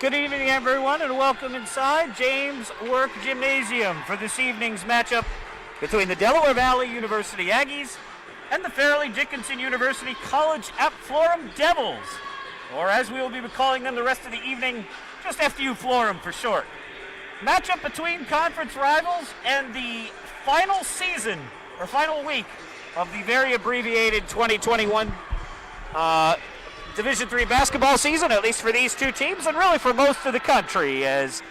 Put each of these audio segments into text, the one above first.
Good evening, everyone, and welcome inside James Work Gymnasium for this evening's matchup between the Delaware Valley University Aggies and the Fairleigh Dickinson University College at Florham Devils, or as we will be calling them the rest of the evening, just FU-Florham for short. Matchup between conference rivals and the final season, or final week, of the very abbreviated 2021 Division III basketball season, at least for these two teams, and really for most of the country, as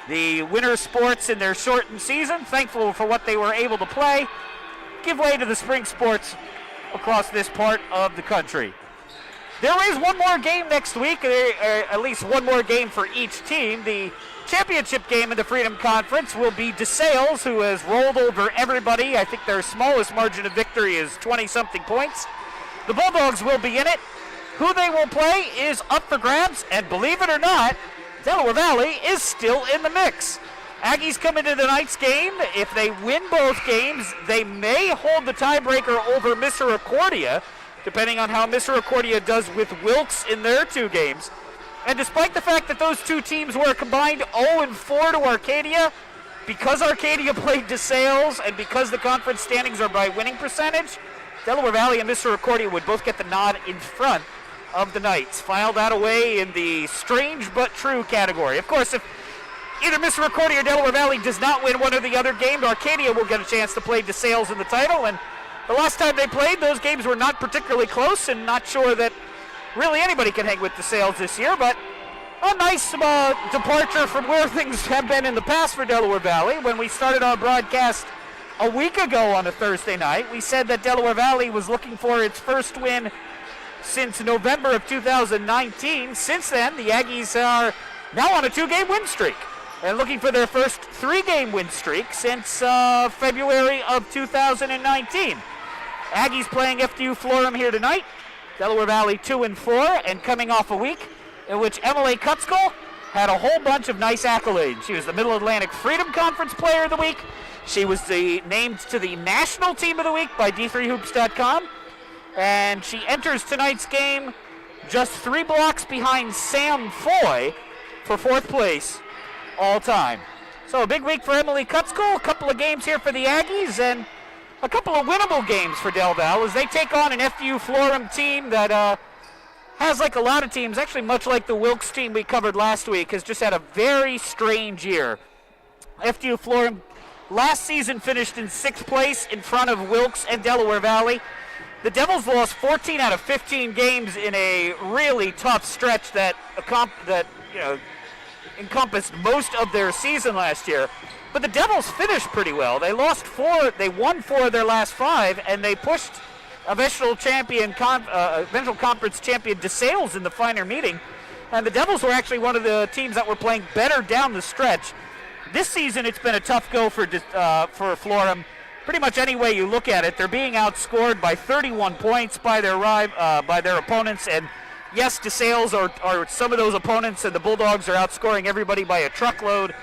the winter sports in their shortened season, thankful for what they were able to play, give way to the spring sports across this part of the country. There is one more game next week, at least one more game for each team. The championship game in the Freedom Conference will be DeSales, who has rolled over everybody. I think their smallest margin of victory is 20-something points. The Bulldogs will be in it. Who they will play is up for grabs, and believe it or not, Delaware Valley is still in the mix. Aggies come into tonight's game. If they win both games, they may hold the tiebreaker over Misericordia, depending on how Misericordia does with Wilkes in their two games. And despite the fact that those two teams were combined 0-4 to Arcadia, because Arcadia played DeSales and because the conference standings are by winning percentage, Delaware Valley and Misericordia would both get the nod in front of the Knights. File that away in the strange but true category. Of course, if either Misericordia or Delaware Valley does not win one or the other game, Arcadia will get a chance to play DeSales in the title. And the last time they played, those games were not particularly close, and not sure that really anybody can hang with DeSales this year. But a nice departure from where things have been in the past for Delaware Valley. When we started our broadcast a week ago on a Thursday night, we said that Delaware Valley was looking for its first win since November of 2019. Since then, the Aggies are now on a two-game win streak and looking for their first three-game win streak since February of 2019. Aggies playing FU-Florham here tonight. Delaware Valley 2-4, and coming off a week in which Emily Kutzkel had a whole bunch of nice accolades. She was the Middle Atlantic Freedom Conference Player of the Week. She was named to the National Team of the Week by D3Hoops.com. And she enters tonight's game just 3 blocks behind Sam Foy for 4th place all time. So a big week for Emily Kutzkel, a couple of games here for the Aggies, and a couple of winnable games for Del Val as they take on an FU-Florham team that has, like a lot of teams, actually much like the Wilkes team we covered last week, has just had a very strange year. FU-Florham last season finished in 6th place in front of Wilkes and Delaware Valley. The Devils lost 14 out of 15 games in a really tough stretch that encompassed most of their season last year. But the Devils finished pretty well. They won 4 of their last 5, and they pushed eventual conference champion DeSales in the final meeting. And the Devils were actually one of the teams that were playing better down the stretch. This season, it's been a tough go for Florham. Pretty much any way you look at it, they're being outscored by 31 points by their opponents. And yes, DeSales are some of those opponents, and the Bulldogs are outscoring everybody by a truckload.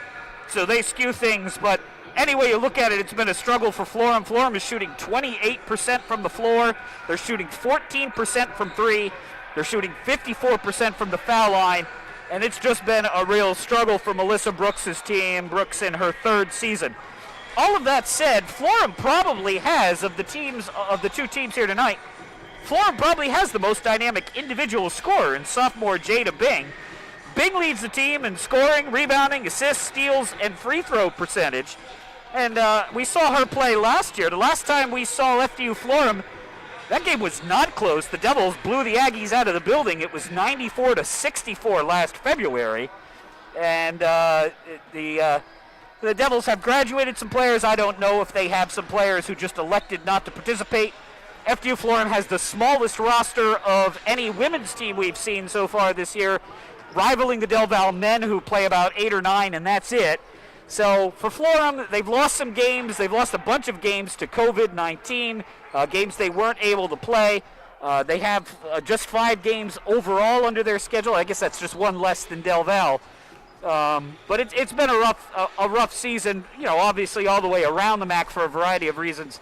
So they skew things. But any way you look at it, it's been a struggle for Florham. Florham is shooting 28% from the floor. They're shooting 14% from 3. They're shooting 54% from the foul line. And it's just been a real struggle for Melissa Brooks' team, Brooks in her 3rd season. All of that said, Florham probably has, of the two teams here tonight, Florham probably has the most dynamic individual scorer in sophomore Jada Bing. Bing leads the team in scoring, rebounding, assists, steals, and free throw percentage. And we saw her play last year. The last time we saw FU-Florham, that game was not close. The Devils blew the Aggies out of the building. It was 94-64 last February. And the Devils have graduated some players. I don't know if they have some players who just elected not to participate. FU-Florham has the smallest roster of any women's team we've seen so far this year, rivaling the Del Val men, who play about 8 or 9, and that's it. So for Florham, they've lost some games. They've lost a bunch of games to COVID-19, games they weren't able to play. They have just 5 games overall under their schedule. I guess that's just one less than Del Val. But it's been a rough season, obviously all the way around the MAC for a variety of reasons,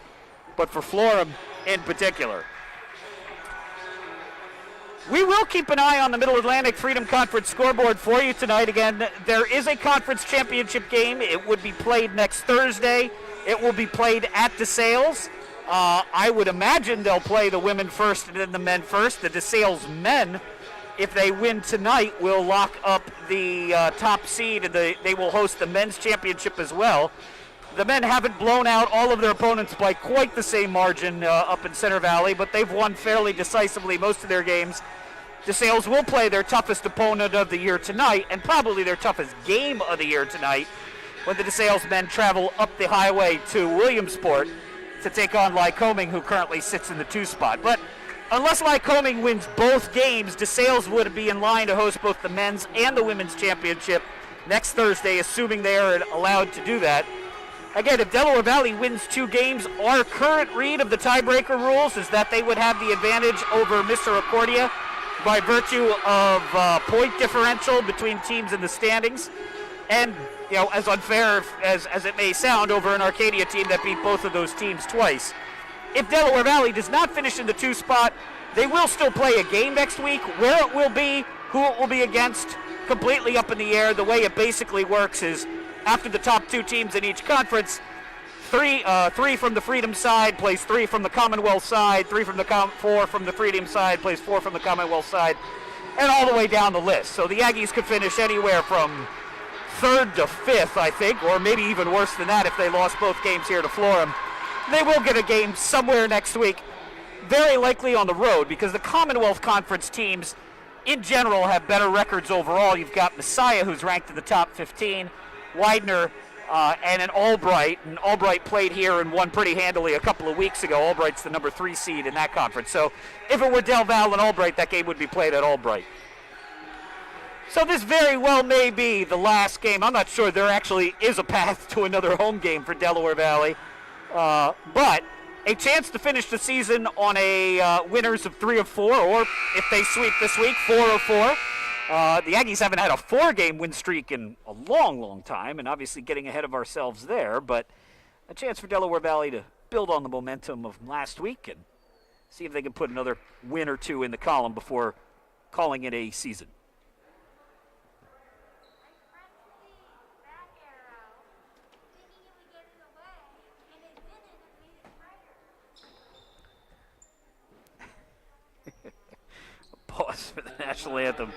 but for Florham in particular. We will keep an eye on the Middle Atlantic Freedom Conference scoreboard for you tonight. Again, there is a conference championship game. It would be played next Thursday. It will be played at DeSales. I would imagine they'll play the women first and then the men first. The DeSales men, if they win tonight, will lock up the top seed, and they will host the men's championship as well. The men haven't blown out all of their opponents by quite the same margin up in Center Valley, but they've won fairly decisively most of their games. DeSales will play their toughest opponent of the year tonight, and probably their toughest game of the year tonight, when the DeSales men travel up the highway to Williamsport to take on Lycoming, who currently sits in the 2 spot. But unless Lycoming wins both games, DeSales would be in line to host both the men's and the women's championship next Thursday, assuming they are allowed to do that. Again, if Delaware Valley wins 2 games, our current read of the tiebreaker rules is that they would have the advantage over Mr. Accordia by virtue of point differential between teams in the standings. And, as unfair as it may sound, over an Arcadia team that beat both of those teams twice. If Delaware Valley does not finish in the 2 spot, they will still play a game next week. Where it will be, who it will be against, completely up in the air. The way it basically works is, after the top 2 teams in each conference, 3 from the Freedom side plays 3 from the Commonwealth side, 4 from the Freedom side plays 4 from the Commonwealth side, and all the way down the list. So the Aggies could finish anywhere from 3rd to 5th, I think, or maybe even worse than that if they lost both games here to Florham. They will get a game somewhere next week, very likely on the road, because the Commonwealth Conference teams in general have better records overall. You've got Messiah, who's ranked in the top 15, Widener, and an Albright. And Albright played here and won pretty handily a couple of weeks ago. Albright's the number 3 seed in that conference. So if it were Del Val and Albright, that game would be played at Albright. So this very well may be the last game. I'm not sure there actually is a path to another home game for Delaware Valley. But a chance to finish the season on a winners of 3 of 4, or if they sweep this week, 4 of 4. The Aggies haven't had a 4-game win streak in a long, long time, and obviously getting ahead of ourselves there, but a chance for Delaware Valley to build on the momentum of last week and see if they can put another win or 2 in the column before calling it a season. Pause for the national anthem.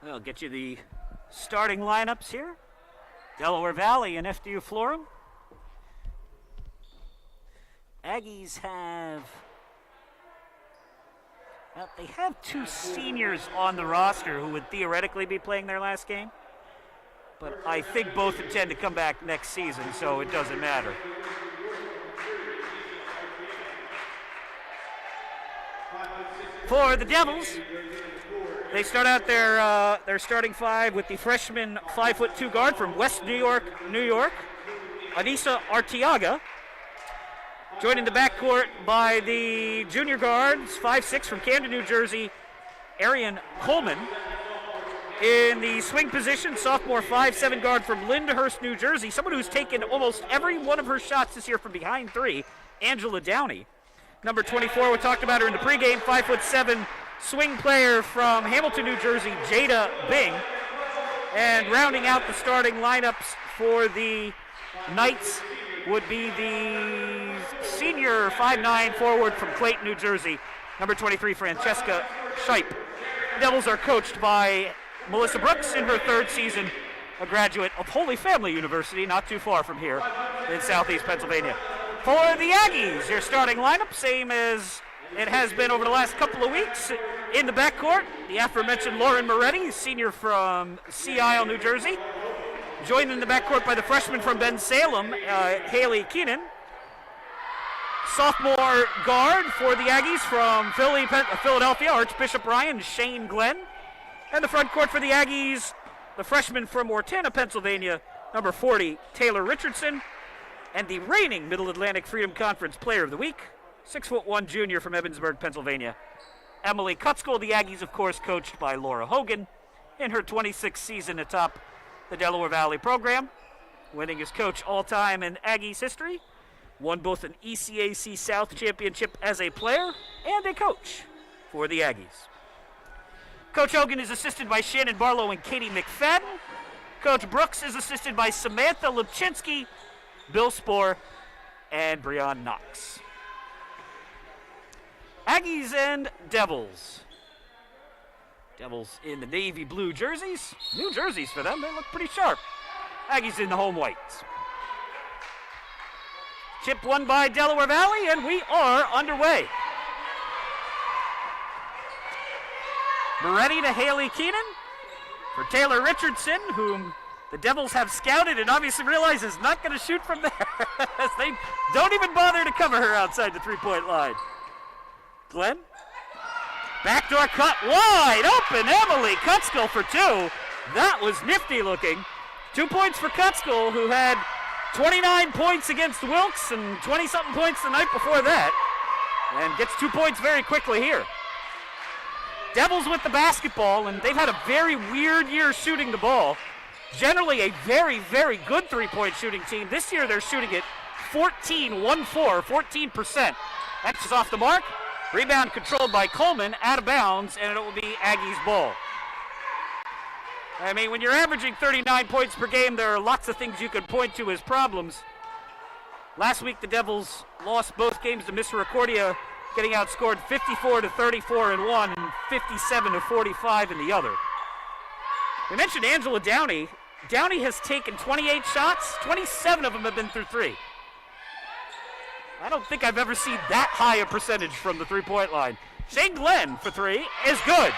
I'll get you the starting lineups here. Delaware Valley and FDU-Florham. Aggies they have 2 seniors on the roster who would theoretically be playing their last game, but I think both intend to come back next season, so it doesn't matter. For the Devils, they start out their starting 5 with the freshman 5'2" guard from West New York, Anissa Arteaga. Joined in the backcourt by the junior guards, 5'6" from Camden, New Jersey, Arian Coleman. In the swing position, sophomore 5'7" guard from Lyndhurst, New Jersey, someone who's taken almost every one of her shots this year from behind three, Angela Downey. Number 24, we talked about her in the pregame, 5'7" swing player from Hamilton, New Jersey, Jada Bing. And rounding out the starting lineups for the Knights would be the senior 5'9" forward from Clayton, New Jersey, number 23, Francesca Shipe. Devils are coached by Melissa Brooks in her third season, a graduate of Holy Family University, not too far from here in southeast Pennsylvania. For the Aggies, your starting lineup, same as it has been over the last couple of weeks. In the backcourt, the aforementioned Lauren Moretti, senior from Sea Isle, New Jersey. Joined in the backcourt by the freshman from Ben Salem, Haley Keenan. Sophomore guard for the Aggies from Philadelphia, Archbishop Ryan, Shane Glenn. And the front court for the Aggies, the freshman from Ortana, Pennsylvania, number 40, Taylor Richardson. And the reigning Middle Atlantic Freedom Conference Player of the Week, 6'1" junior from Evansburg, Pennsylvania, Emily Kutskill. The Aggies, of course, coached by Laura Hogan in her 26th season atop the Delaware Valley program, winning as coach all-time in Aggies history. Won both an ECAC South Championship as a player and a coach for the Aggies. Coach Hogan is assisted by Shannon Barlow and Katie McFadden. Coach Brooks is assisted by Samantha Lipchinsky, Bill Spohr, and Breon Knox. Aggies and Devils. Devils in the navy blue jerseys. New jerseys for them. They look pretty sharp. Aggies in the home whites. Chip won by Delaware Valley, and we are underway. Moretti to Haley Keenan for Taylor Richardson, whom the Devils have scouted and obviously realize is not going to shoot from there, as they don't even bother to cover her outside the three-point line. Glenn, backdoor cut, wide open, Emily Kutskill for two. That was nifty looking. 2 points for Kutskill, who had 29 points against Wilkes and 20-something points the night before that, and gets 2 points very quickly here. Devils with the basketball, and they've had a very weird year shooting the ball. Generally a very, very good three-point shooting team. This year they're shooting it 14%. That's off the mark. Rebound controlled by Coleman, out of bounds, and it will be Aggies ball. I mean, when you're averaging 39 points per game, there are lots of things you could point to as problems. Last week the Devils lost both games to Misericordia, getting outscored 54-34 in one and 57-45 in the other. We mentioned Angela Downey. Downey has taken 28 shots. 27 of them have been through three. I don't think I've ever seen that high a percentage from the three-point line. Shane Glenn for three is good.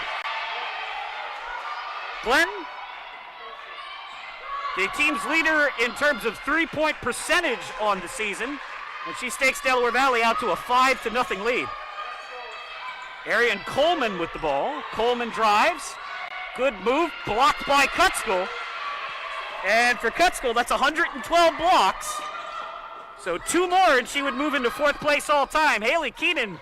Glenn, the team's leader in terms of three-point percentage on the season, and she stakes Delaware Valley out to a 5-0 lead. Arian Coleman with the ball. Coleman drives. Good move, blocked by Kutskill. And for Kutskill, that's 112 blocks. So 2 more and she would move into 4th place all time. Haley Keenan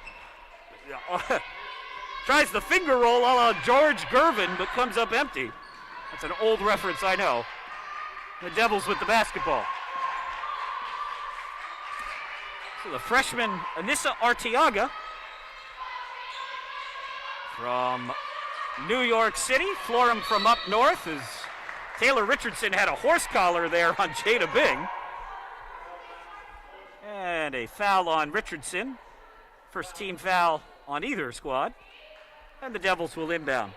tries the finger roll a la George Gervin, but comes up empty. That's an old reference, I know. The Devils with the basketball. So the freshman, Anissa Arteaga from New York City. Florham from up north, as Taylor Richardson had a horse collar there on Jada Bing. And a foul on Richardson. First team foul on either squad. And the Devils will inbound.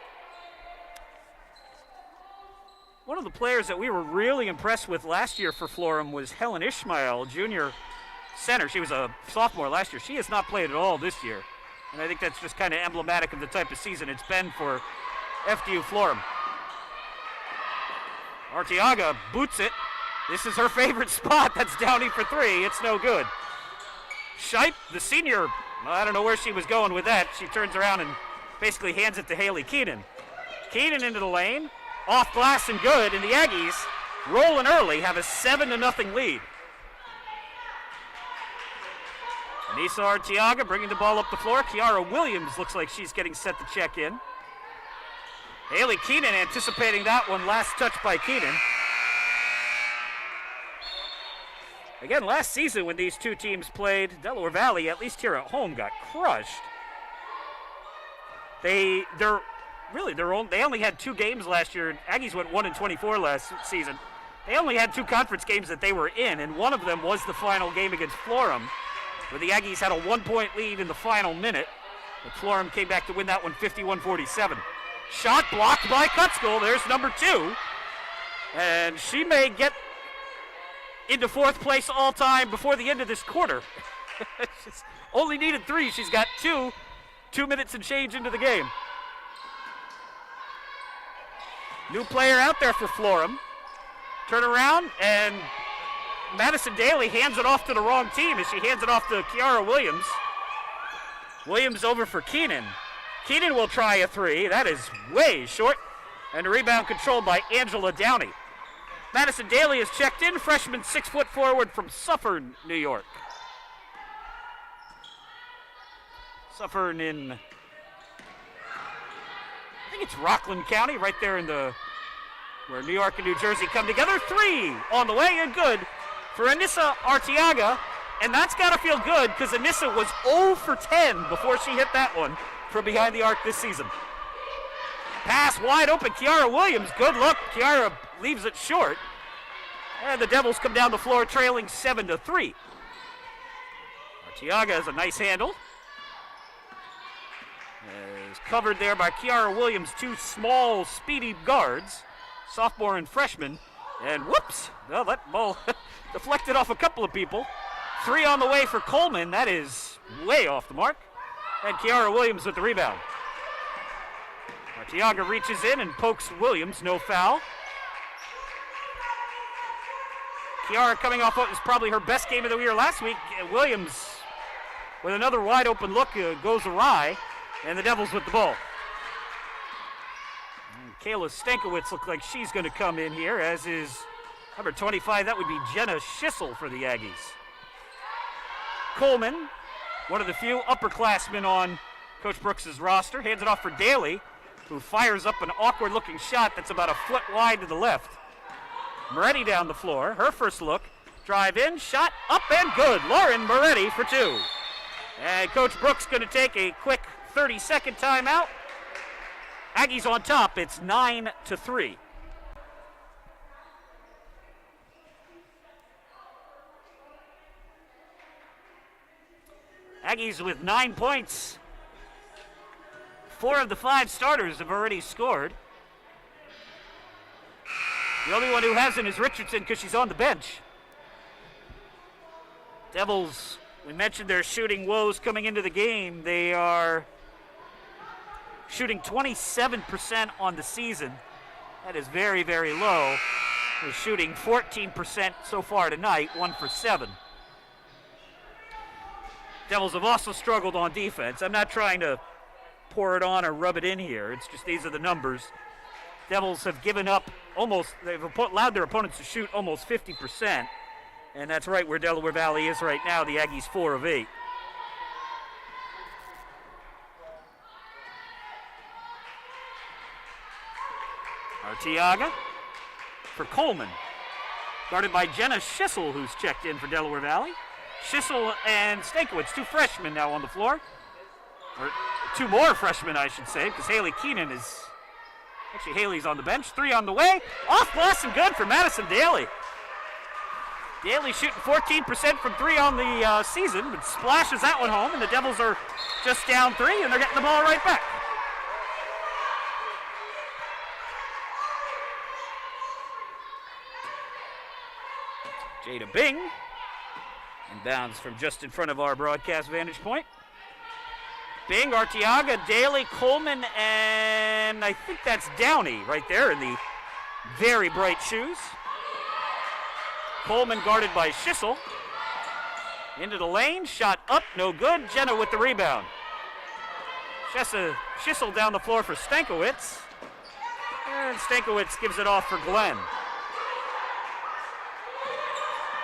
One of the players that we were really impressed with last year for Florham was Helen Ishmael, junior center. She was a sophomore last year. She has not played at all this year. And I think that's just kind of emblematic of the type of season it's been for FDU Florham. Arteaga boots it. This is her favorite spot. That's Downey for three. It's no good. Shipe, the senior, I don't know where she was going with that. She turns around and basically hands it to Haley Keenan. Keenan into the lane. Off glass and good. And the Aggies, rolling early, have a 7-0 lead. Anissa Arteaga bringing the ball up the floor. Kiara Williams looks like she's getting set to check in. Haley Keenan anticipating that one. Last touch by Keenan. Again, last season when these two teams played, Delaware Valley, at least here at home, got crushed. They only had 2 games last year. Aggies went 1-24 last season. They only had 2 conference games that they were in, and one of them was the final game against Florham, where the Aggies had a 1-point lead in the final minute. But Florham came back to win that one 51-47. Shot blocked by Cutskill. There's number 2. And she may get into 4th place all time before the end of this quarter. She's only needed 3. She's got 2 minutes and change into the game. New player out there for Florham. Turn around, and Madison Daly hands it off to the wrong team as she hands it off to Kiara Williams. Williams over for Keenan. Keenan will try a 3. That is way short. And a rebound controlled by Angela Downey. Madison Daly is checked in, freshman 6-foot forward from Suffern, New York. Suffern in, I think it's Rockland County, right there in where New York and New Jersey come together. 3 on the way and good for Anissa Arteaga. And that's got to feel good because Anissa was 0 for 10 before she hit that one from behind the arc this season. Pass wide open, Kiara Williams. Good look. Kiara leaves it short. And the Devils come down the floor trailing 7-3. Arteaga has a nice handle. Is covered there by Kiara Williams, 2 small, speedy guards, sophomore and freshman. And whoops, well, that ball deflected off a couple of people. 3 on the way for Coleman. That is way off the mark. And Kiara Williams with the rebound. Arteaga reaches in and pokes Williams, no foul. Kiara coming off what was probably her best game of the year last week. Williams with another wide open look goes awry, and the Devils with the ball. And Kayla Stankiewicz looks like she's going to come in here, as is number 25. That would be Jenna Schissel for the Aggies. Coleman, one of the few upperclassmen on Coach Brooks' roster, hands it off for Daly, who fires up an awkward-looking shot that's about a foot wide to the left. Moretti down the floor, her first look, drive in, shot up and good. Lauren Moretti for 2. And Coach Brooks going to take a quick 30-second timeout. Aggies on top, it's 9-3. Aggies with 9 points. 4 of the 5 starters have already scored. The only one who hasn't is Richardson because she's on the bench. Devils, we mentioned their shooting woes coming into the game. They are shooting 27% on the season. That is very, very low. They're shooting 14% so far tonight, 1 for 7. Devils have also struggled on defense. I'm not trying to pour it on or rub it in here. It's just these are the numbers. Devils have given up they've allowed their opponents to shoot almost 50%. And that's right where Delaware Valley is right now. The Aggies 4 of 8. Arteaga for Coleman. Guarded by Jenna Schissel, who's checked in for Delaware Valley. Schissel and Stankiewicz, 2 freshmen now on the floor. Or 2 more freshmen, I should say, because Haley Keenan is... Actually, Haley's on the bench. 3 on the way. Off glass and good for Madison Daly. Daly shooting 14% from 3 on the season, but splashes that one home, and the Devils are just down 3, and they're getting the ball right back. Jada Bing. Inbounds from just in front of our broadcast vantage point. Bing, Arteaga, Daly, Coleman, and I think that's Downey right there in the very bright shoes. Coleman guarded by Schissel. Into the lane, shot up, no good. Jenna with the rebound. Schissel down the floor for Stankiewicz. And Stankiewicz gives it off for Glenn.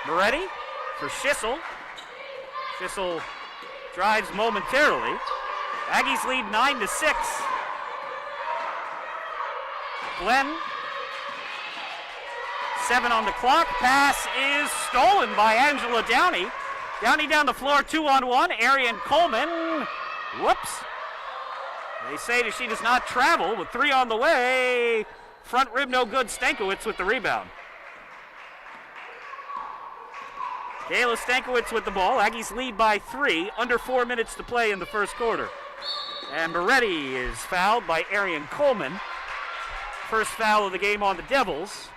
Moretti for Schissel. Schissel drives momentarily. Aggies lead 9-6. Glenn. 7 on the clock. Pass is stolen by Angela Downey. Downey down the floor, 2-on-1. Arian Coleman. Whoops. They say that she does not travel with 3 on the way. Front rim no good. Stankiewicz with the rebound. Kayla Stankiewicz with the ball. Aggies lead by 3. Under 4 minutes to play in the first quarter. And Moretti is fouled by Arian Coleman. First foul of the game on the Devils.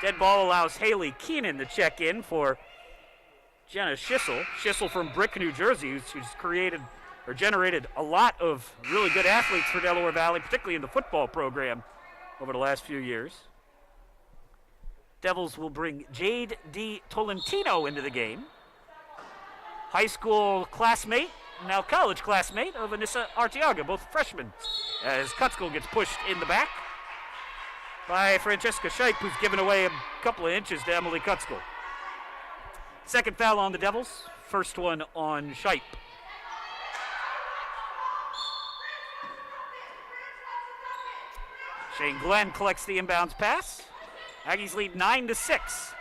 Dead ball allows Haley Keenan to check in for Jenna Schissel. Schissel from Brick, New Jersey, who's created or generated a lot of really good athletes for Delaware Valley, particularly in the football program over the last few years. Devils will bring Jade D. Tolentino into the game. High school classmate, now college classmate of Anissa Arteaga, both freshmen, as Kutzkel gets pushed in the back by Francesca Scheip, who's given away a couple of inches to Emily Kutzkel. Second foul on the Devils, first one on Scheip. Shane Glenn collects the inbounds pass. Aggies lead 9-6.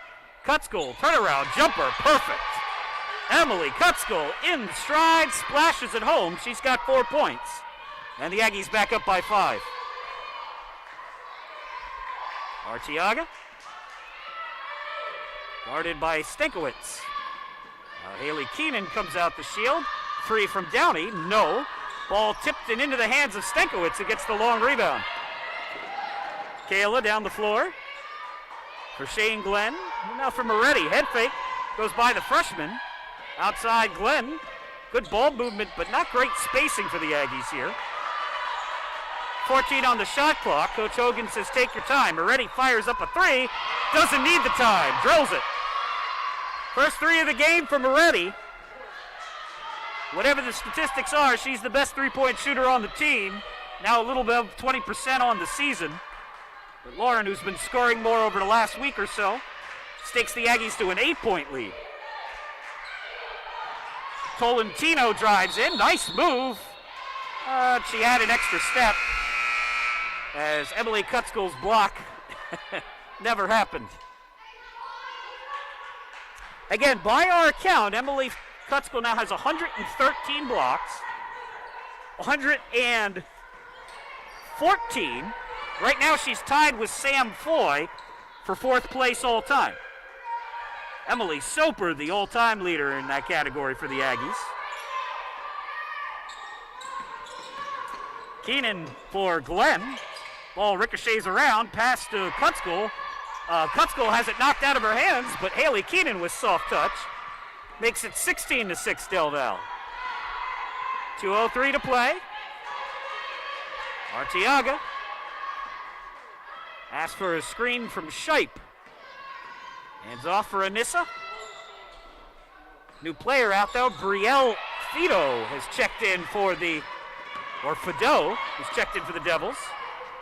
Kutzkel, turnaround, jumper, perfect. Emily Kutzkel in stride, splashes it home. She's got 4 points. And the Aggies back up by 5. Arteaga. Guarded by Stankiewicz. Haley Keenan comes out the shield. 3 from Downey, no. Ball tipped and into the hands of Stankiewicz, who gets the long rebound. Kayla down the floor for Shane Glenn. Now for Moretti, head fake, goes by the freshman. Outside Glenn, good ball movement, but not great spacing for the Aggies here. 14 on the shot clock. Coach Hogan says, take your time. Moretti fires up a 3, doesn't need the time, drills it. First 3 of the game for Moretti. Whatever the statistics are, she's the best 3-point shooter on the team. Now a little bit of 20% on the season. But Lauren, who's been scoring more over the last week or so, stakes the Aggies to an 8-point lead. Tolentino drives in, nice move. She had an extra step as Emily Kutzkel's block never happened. Again, by our count, Emily Kutzkel now has 113 blocks, 114. Right now she's tied with Sam Foy for 4th place all time. Emily Soper, the all-time leader in that category for the Aggies. Keenan for Glenn. Ball ricochets around, pass to Kutzkel. Kutzkel has it knocked out of her hands, but Haley Keenan with soft touch makes it 16-6 Del Val. 2:03 to play. Arteaga asks for a screen from Scheip. Hands off for Anissa. New player out though, Brielle Fido has checked in for the, or Fido has checked in for the Devils.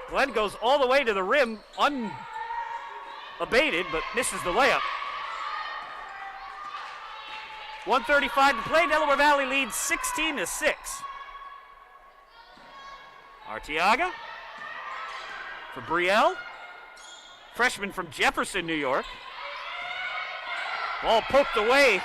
Glenn goes all the way to the rim, unabated, but misses the layup. 1:35 to play, Delaware Valley leads 16-6. Arteaga for Brielle. Freshman from Jefferson, New York. Ball poked away.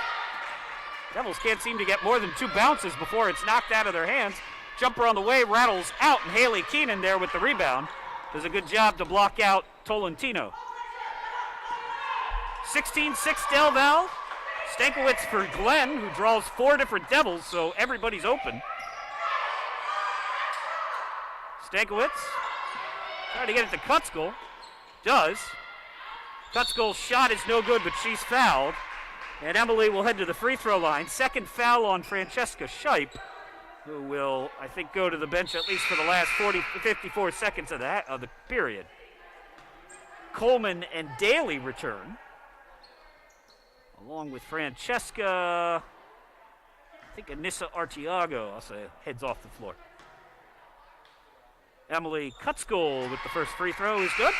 Devils can't seem to get more than 2 bounces before it's knocked out of their hands. Jumper on the way, rattles out, and Haley Keenan there with the rebound. Does a good job to block out Tolentino. 16-6 Del Val. Stankiewicz for Glenn, who draws 4 different Devils, so everybody's open. Stankiewicz trying to get it to Kutzkel. Does. Kutzkel's shot is no good, but she's fouled. And Emily will head to the free throw line. Second foul on Francesca Scheip, who will, I think, go to the bench at least for the last 54 seconds of the period. Coleman and Daly return, along with Francesca. I think Anissa Arteaga also heads off the floor. Emily Kutzkel with the first free throw is good.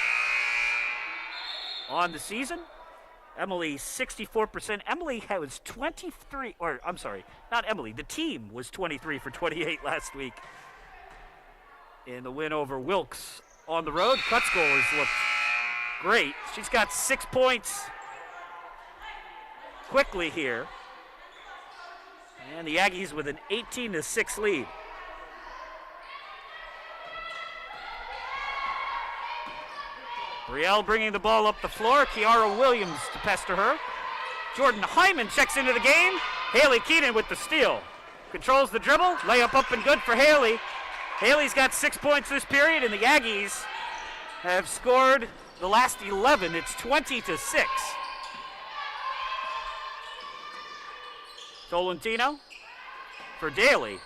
On the season, Emily 64%. Emily was 23, or I'm sorry, not Emily. The team was 23 for 28 last week. in the win over Wilkes on the road. Kutzko has looked great. She's got 6 points quickly here. And the Aggies with an 18-6 lead. Brielle bringing the ball up the floor. Kiara Williams to pester her. Jordan Hyman checks into the game. Haley Keenan with the steal. Controls the dribble. Layup up and good for Haley. Haley's got 6 points this period, and the Aggies have scored the last 11. It's 20-6. Tolentino for Daly.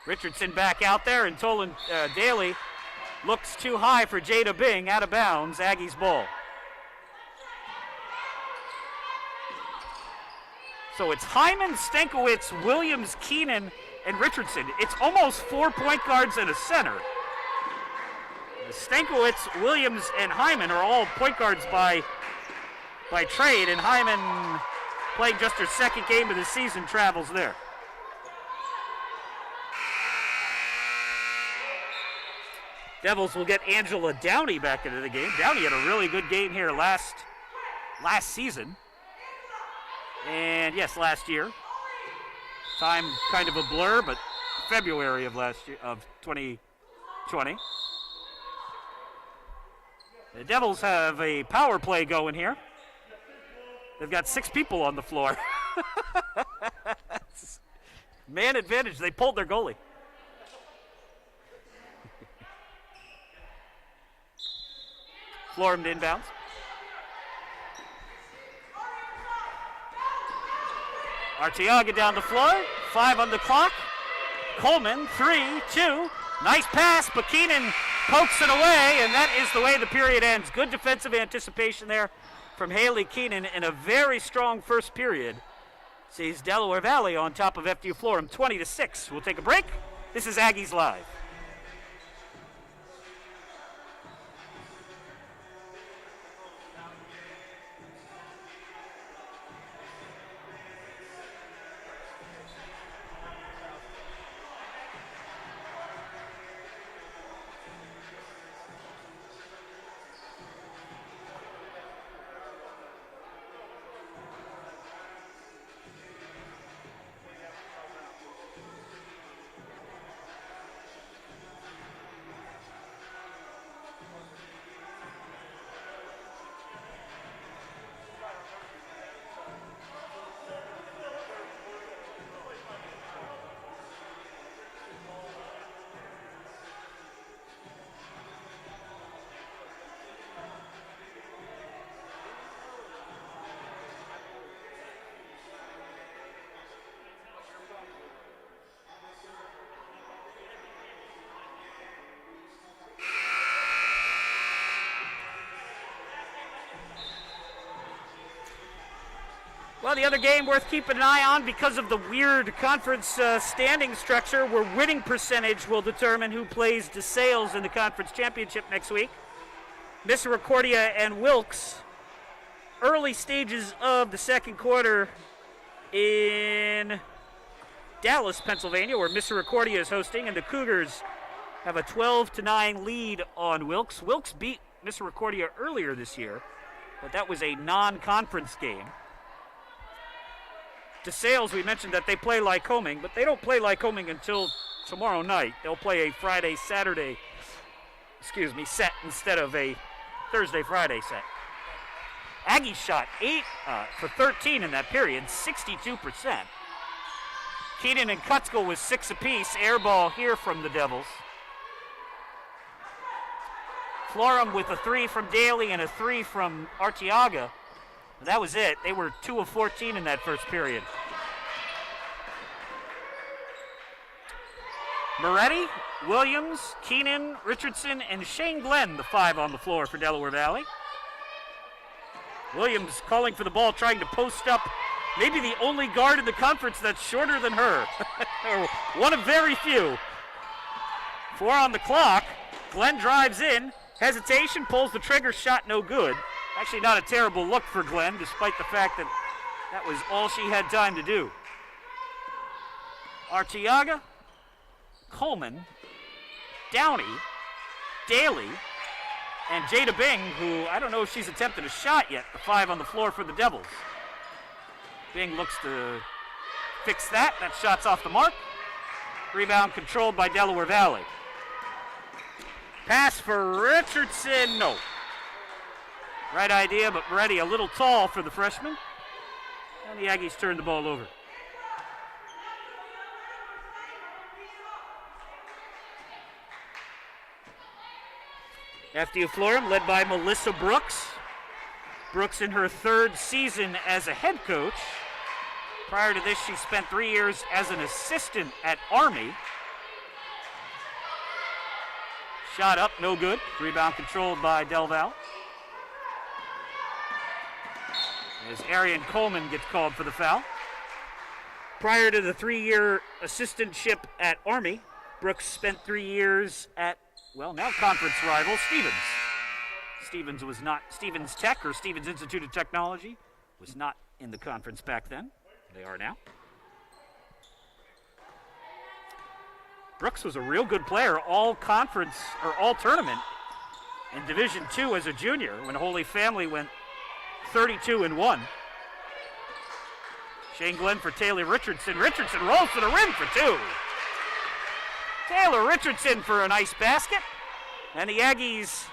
Richardson back out there, and Daly looks too high for Jada Bing. Out of bounds, Aggies ball. So it's Hyman, Stankiewicz, Williams, Keenan, and Richardson. It's almost 4 point guards and a center. Stankiewicz, Williams, and Hyman are all point guards by trade, and Hyman, playing just her second game of the season, travels there. Devils will get Angela Downey back into the game. Downey had a really good game here last season. And yes, last year. Time kind of a blur, but February of last year, of 2020. The Devils have a power play going here. They've got 6 people on the floor. Man advantage. They pulled their goalie. Florham inbounds. Arteaga down the floor. 5 on the clock. Coleman, 3, 2. Nice pass, but Keenan pokes it away, and that is the way the period ends. Good defensive anticipation there from Haley Keenan in a very strong first period. Sees Delaware Valley on top of FDU Florham, 20-6. We'll take a break. This is Aggies Live. Well, the other game worth keeping an eye on because of the weird conference standing structure where winning percentage will determine who plays DeSales in the conference championship next week. Misericordia and Wilkes, early stages of the second quarter in Dallas, Pennsylvania, where Misericordia is hosting, and the Cougars have a 12-9 lead on Wilkes. Wilkes beat Misericordia earlier this year, but that was a non-conference game. DeSales, we mentioned that they play Lycoming, but they don't play Lycoming until tomorrow night. They'll play a Friday-Saturday, set instead of a Thursday-Friday set. Aggies shot 8 for 13 in that period, 62%. Keenan and Kutzko was 6 apiece. Air ball here from the Devils. Florham with a 3 from Daly and a 3 from Arteaga. That was it. They were 2 of 14 in that first period. Moretti, Williams, Keenan, Richardson, and Shane Glenn, the 5 on the floor for Delaware Valley. Williams calling for the ball, trying to post up maybe the only guard in the conference that's shorter than her. One of very few. 4 on the clock. Glenn drives in. Hesitation, pulls the trigger, shot no good. Actually not a terrible look for Glenn, despite the fact that that was all she had time to do. Arteaga, Coleman, Downey, Daly and Jada Bing, who I don't know if she's attempted a shot yet, the 5 on the floor for the Devils. Bing looks to fix that. That shot's off the mark. Rebound controlled by Delaware Valley. Pass for Richardson, no. Right idea, but Moretti a little tall for the freshman. And the Aggies turn the ball over. FDU-Florham led by Melissa Brooks. Brooks in her 3rd season as a head coach. Prior to this, she spent 3 years as an assistant at Army. Shot up, no good. Rebound controlled by Del Val. As Arian Coleman gets called for the foul. Prior to the 3-year assistantship at Army, Brooks spent 3 years at, well, now conference rival Stevens. Stevens Tech, or Stevens Institute of Technology, was not in the conference back then. They are now. Brooks was a real good player, all conference, or all tournament in Division II as a junior when Holy Family went 32-1. Shane Glenn for Taylor Richardson. Richardson rolls to the rim for 2. Taylor Richardson for a nice basket. And the Aggies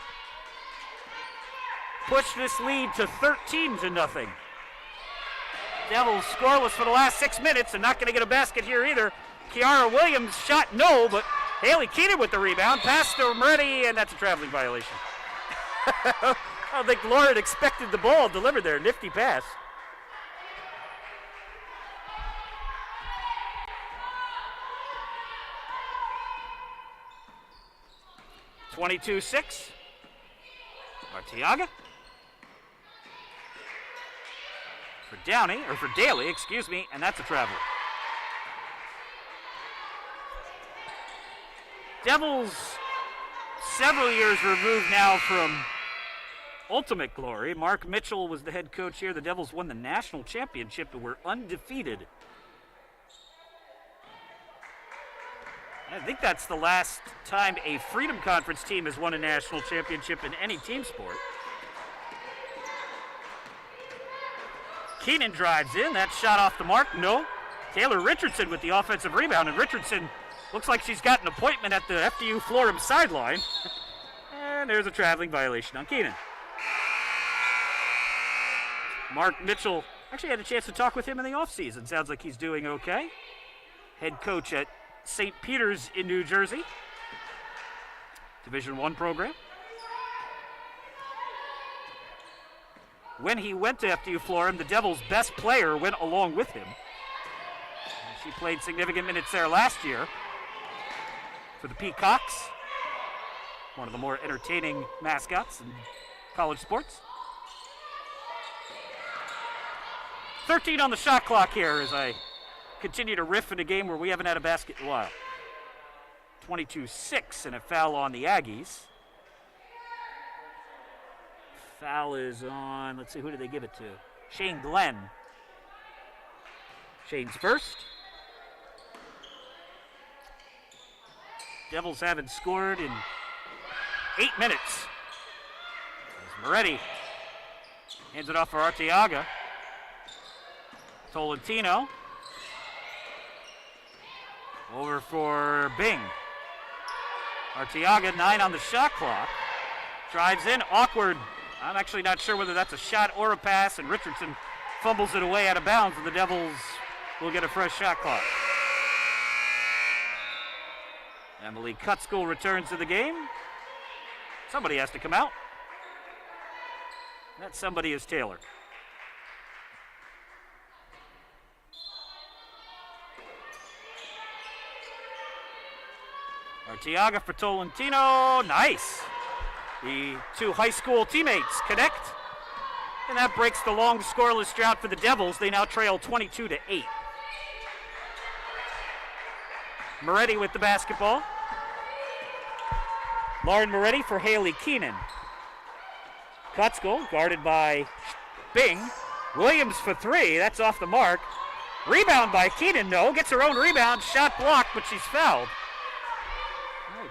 push this lead to 13-0. Devils scoreless for the last 6 minutes and not going to get a basket here either. Kiara Williams shot no, but Haley Keenan with the rebound. Pass to Moretti, and that's a traveling violation. I don't think Lauren expected the ball delivered there. Nifty pass. (22-6). Arteaga. For Daly, excuse me, and that's a traveler. Devils, several years removed now from ultimate glory. Mark Mitchell was the head coach here. The Devils won the national championship and were undefeated. I think that's the last time a Freedom Conference team has won a national championship in any team sport. Keenan drives in. That shot off the mark. No. Taylor Richardson with the offensive rebound, and Richardson looks like she's got an appointment at the FDU-Florham sideline. And there's a traveling violation on Keenan. Mark Mitchell actually had a chance to talk with him in the offseason. Sounds like he's doing okay. Head coach at St. Peter's in New Jersey. Division I program. When he went to FDU-Florham, the Devils' best player went along with him. She played significant minutes there last year for the Peacocks, one of the more entertaining mascots in college sports. 13 on the shot clock here as I continue to riff in a game where we haven't had a basket in a while. 22-6 and a foul on the Aggies. Foul is on, let's see, who did they give it to? Shane Glenn. Shane's first. Devils haven't scored in 8 minutes. As Moretti hands it off for Arteaga. Tolentino. Over for Bing. Arteaga, 9 on the shot clock. Drives in, awkward. I'm actually not sure whether that's a shot or a pass, and Richardson fumbles it away out of bounds, and the Devils will get a fresh shot clock. Emily Cutskill returns to the game. Somebody has to come out. That somebody is Taylor. Arteaga for Tolentino. Nice. The two high school teammates connect. And that breaks the long scoreless drought for the Devils. They now trail 22-8. Moretti with the basketball. Lauren Moretti for Haley Keenan. Cutskill guarded by Bing. Williams for 3. That's off the mark. Rebound by Keenan, no. Gets her own rebound. Shot blocked, but she's fouled.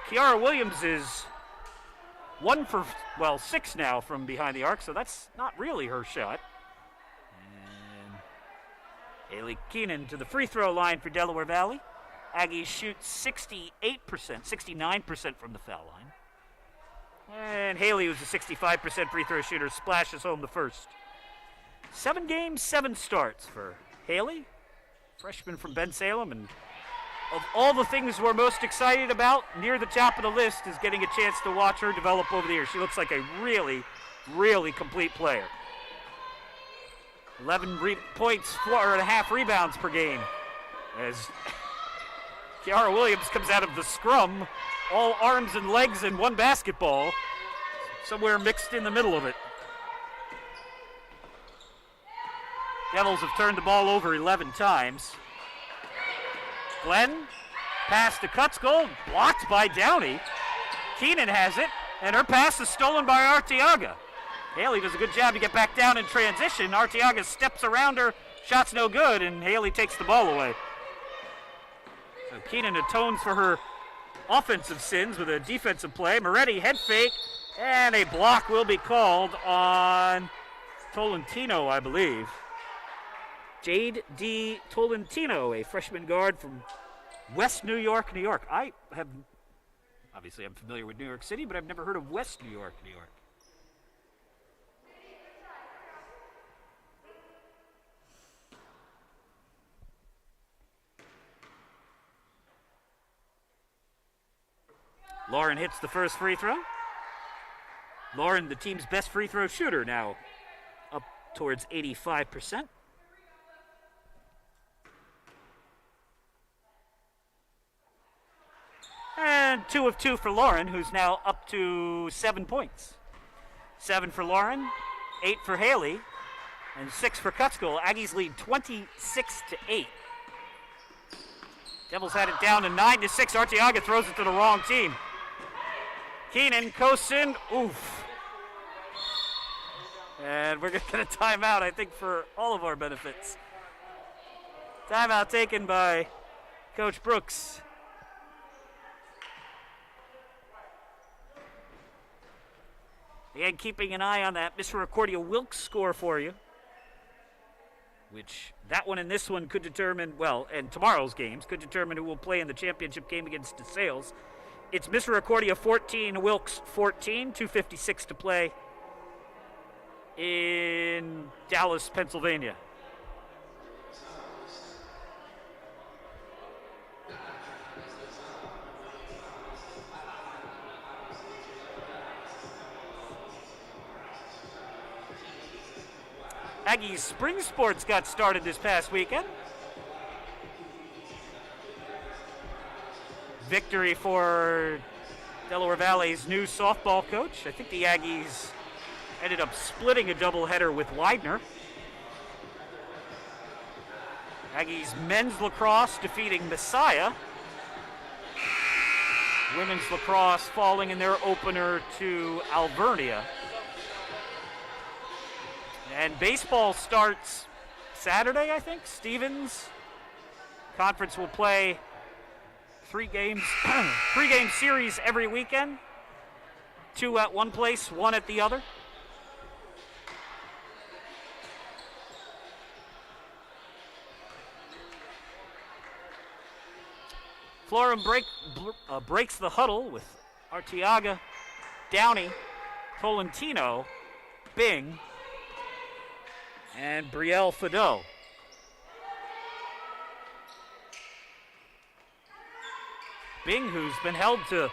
Kiara Williams is 1 for, 6 now from behind the arc, so that's not really her shot. And Haley Keenan to the free throw line for Delaware Valley. Aggies shoot 69% from the foul line. And Haley, who's a 65% free throw shooter, splashes home the first. 7 games, 7 starts for Haley, freshman from Ben Salem, and of all the things we're most excited about, near the top of the list is getting a chance to watch her develop over the years. She looks like a really, really complete player. 11 points, 4.5 rebounds per game. As Kiara Williams comes out of the scrum, all arms and legs in one basketball, somewhere mixed in the middle of it. Devils have turned the ball over 11 times. Glenn, pass to Kutzko, blocked by Downey. Keenan has it, and her pass is stolen by Arteaga. Haley does a good job to get back down in transition. Arteaga steps around her, shot's no good, and Haley takes the ball away. So Keenan atones for her offensive sins with a defensive play. Moretti head fake, and a block will be called on Tolentino, I believe. Jade D. Tolentino, a freshman guard from West New York, New York. Obviously I'm familiar with New York City, but I've never heard of West New York, New York. Lauren hits the first free throw. Lauren, the team's best free throw shooter, now up towards 85%. And 2 of 2 for Lauren, who's now up to 7 points. 7 for Lauren, 8 for Haley, and 6 for Kutzko. Aggies lead 26-8. Devils had it down to 9-6. Arteaga throws it to the wrong team. Keenan, Kosin, oof. And we're going to get a timeout, I think, for all of our benefits. Timeout taken by Coach Brooks. Again, keeping an eye on that Misericordia Wilkes score for you, which that one and this one could determine, and tomorrow's games could determine who will play in the championship game against DeSales. It's Misericordia 14, Wilkes 14, 2:56 to play in Dallas, Pennsylvania. Aggies spring sports got started this past weekend. Victory for Delaware Valley's new softball coach. I think the Aggies ended up splitting a doubleheader with Widener. Aggies men's lacrosse defeating Messiah. Women's lacrosse falling in their opener to Alvernia. And baseball starts Saturday, I think. Stevens Conference will play 3 games, 3-game series every weekend. 2 at one place, 1 at the other. Florham breaks the huddle with Arteaga, Downey, Tolentino, Bing, and Brielle Fedot. Bing, who's been held to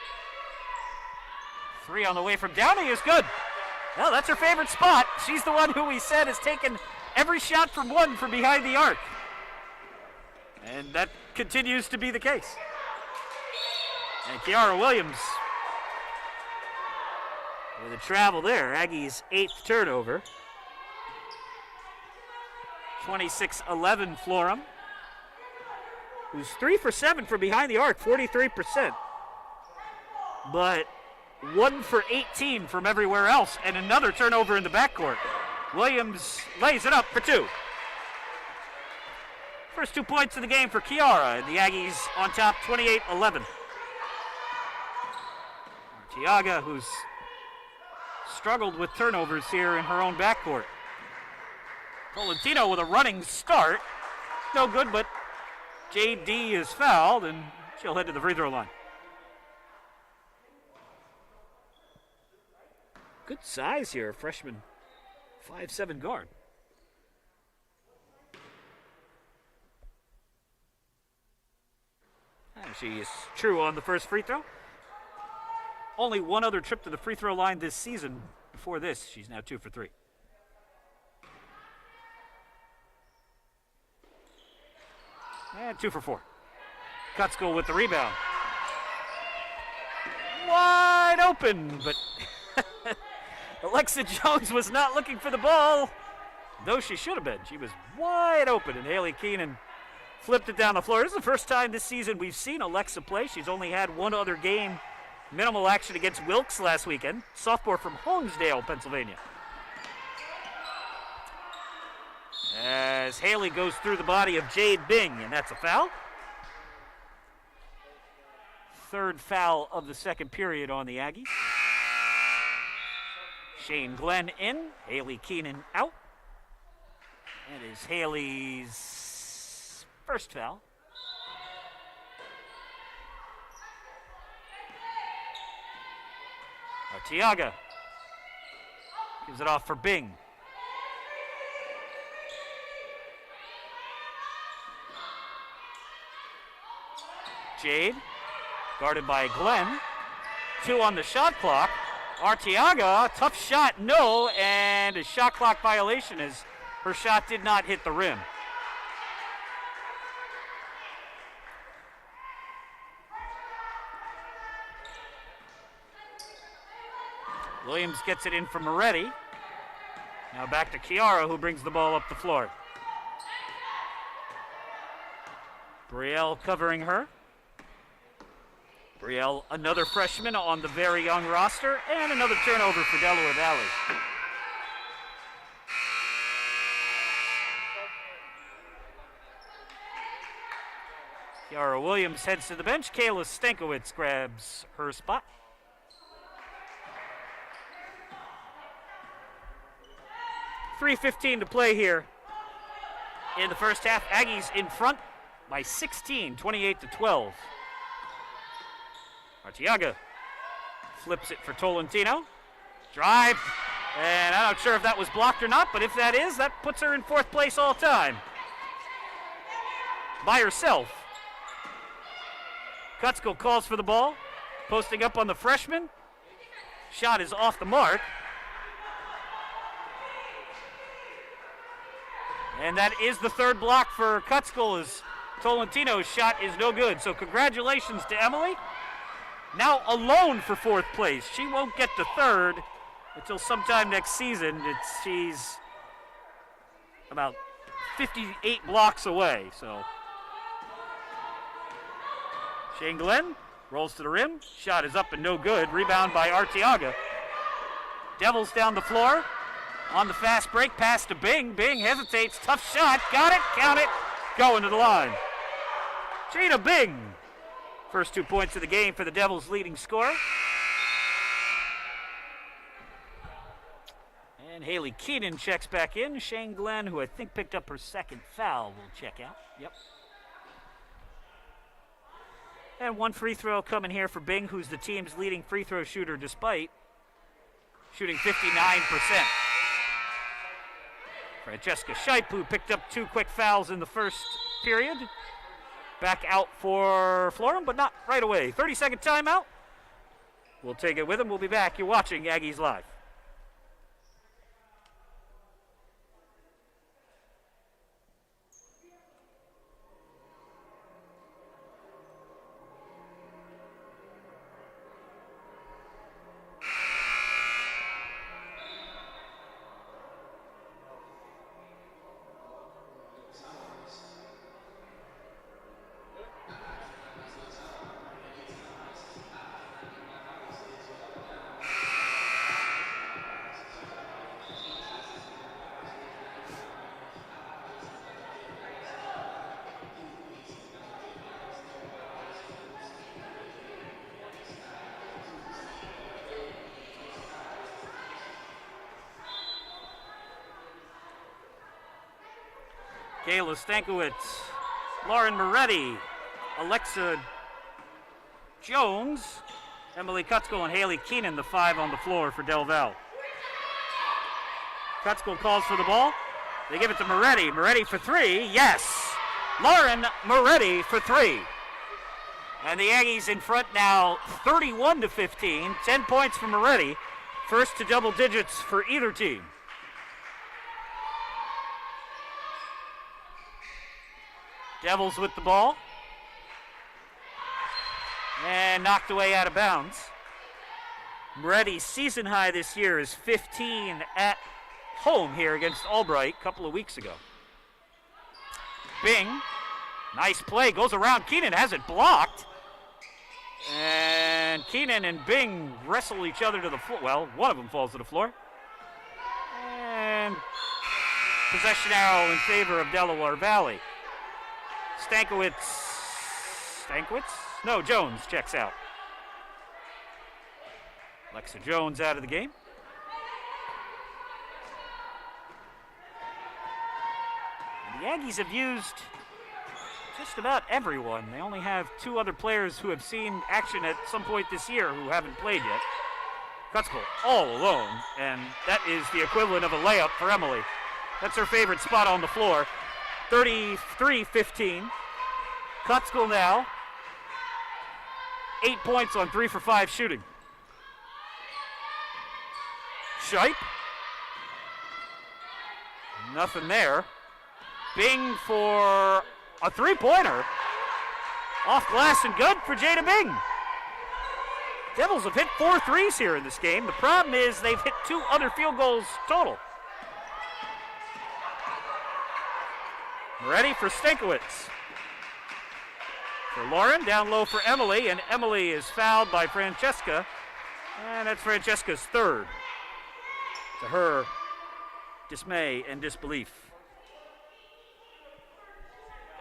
3 on the way from Downey, is good. Well, that's her favorite spot. She's the one who we said has taken every shot from 1 from behind the arc. And that continues to be the case. And Kiara Williams with a travel there. Aggie's 8th turnover. 26-11 Florham, who's 3 for 7 from behind the arc, 43%. But 1 for 18 from everywhere else, and another turnover in the backcourt. Williams lays it up for 2. First 2 points of the game for Kiara, and the Aggies on top 28-11. Arteaga, who's struggled with turnovers here in her own backcourt. Tolentino with a running start. No good, but JD is fouled, and she'll head to the free throw line. Good size here, freshman 5'7" guard. And she is true on the first free throw. Only one other trip to the free throw line this season. Before this, she's now 2 for 3. And 2 for 4. Cutskill with the rebound. Wide open, but Alexa Jones was not looking for the ball, though she should have been. She was wide open, and Haley Keenan flipped it down the floor. This is the first time this season we've seen Alexa play. She's only had one other game, minimal action against Wilkes last weekend. Sophomore from Holmesdale, Pennsylvania. As Haley goes through the body of Jade Bing, and that's a foul. Third foul of the second period on the Aggies. Shane Glenn in, Haley Keenan out. That is Haley's first foul. Arteaga gives it off for Bing. Jade, guarded by Glenn. 2 on the shot clock. Arteaga, tough shot, no, and a shot clock violation as her shot did not hit the rim. Williams gets it in for Moretti. Now back to Chiara, who brings the ball up the floor. Brielle covering her. Brielle, another freshman on the very young roster, and another turnover for Delaware Valley. Chiara Williams heads to the bench. Kayla Stankiewicz grabs her spot. .3:15 to play here in the first half. Aggies in front by 16, 28-12. Arteaga flips it for Tolentino. Drive, and I'm not sure if that was blocked or not, but if that is, that puts her in 4th place all time. By herself. Cutskill calls for the ball, posting up on the freshman. Shot is off the mark. And that is the third block for Cutskill, as Tolentino's shot is no good. So congratulations to Emily. Now alone for 4th place. She won't get to 3rd until sometime next season. She's about 58 blocks away. So Shane Glenn rolls to the rim. Shot is up and no good. Rebound by Arteaga. Devils down the floor. On the fast break, pass to Bing. Bing hesitates. Tough shot. Got it. Count it. Going to the line. Jada Bing. First 2 points of the game for the Devils' leading scorer. And Haley Keenan checks back in. Shane Glenn, who I think picked up her second foul, will check out. Yep. And 1 free throw coming here for Bing, who's the team's leading free throw shooter despite shooting 59%. Francesca Scheip, who picked up 2 quick fouls in the first period. Back out for Florham, but not right away. 30-second timeout. We'll take it with him. We'll be back. You're watching Aggies Live. Kayla Stankiewicz, Lauren Moretti, Alexa Jones, Emily Kutzko, and Haley Keenan, the 5 on the floor for Del Val. Kutzko calls for the ball. They give it to Moretti. Moretti for 3. Yes! Lauren Moretti for 3. And the Aggies in front now 31-15. 10 points for Moretti. First to double digits for either team. Devils with the ball. And knocked away out of bounds. Moretti's season high this year is 15 at home here against Albright a couple of weeks ago. Bing, nice play, goes around. Keenan has it blocked. And Keenan and Bing wrestle each other to the floor. Well, one of them falls to the floor. And possession arrow in favor of Delaware Valley. Stankiewicz? No, Jones checks out. Alexa Jones out of the game. And the Aggies have used just about everyone. They only have 2 other players who have seen action at some point this year who haven't played yet. Kutzko all alone, and that is the equivalent of a layup for Emily. That's her favorite spot on the floor. 33-15. Kutzko now 8 points on 3 for 5 shooting. Shipe. Nothing there. Bing for a 3-pointer. Off glass and good for Jada Bing. Devils have hit 4 threes here in this game. The problem is they've hit 2 other field goals total. Ready for Stankiewicz. For Lauren, down low for Emily, and Emily is fouled by Francesca, and that's Francesca's 3rd. To her dismay and disbelief.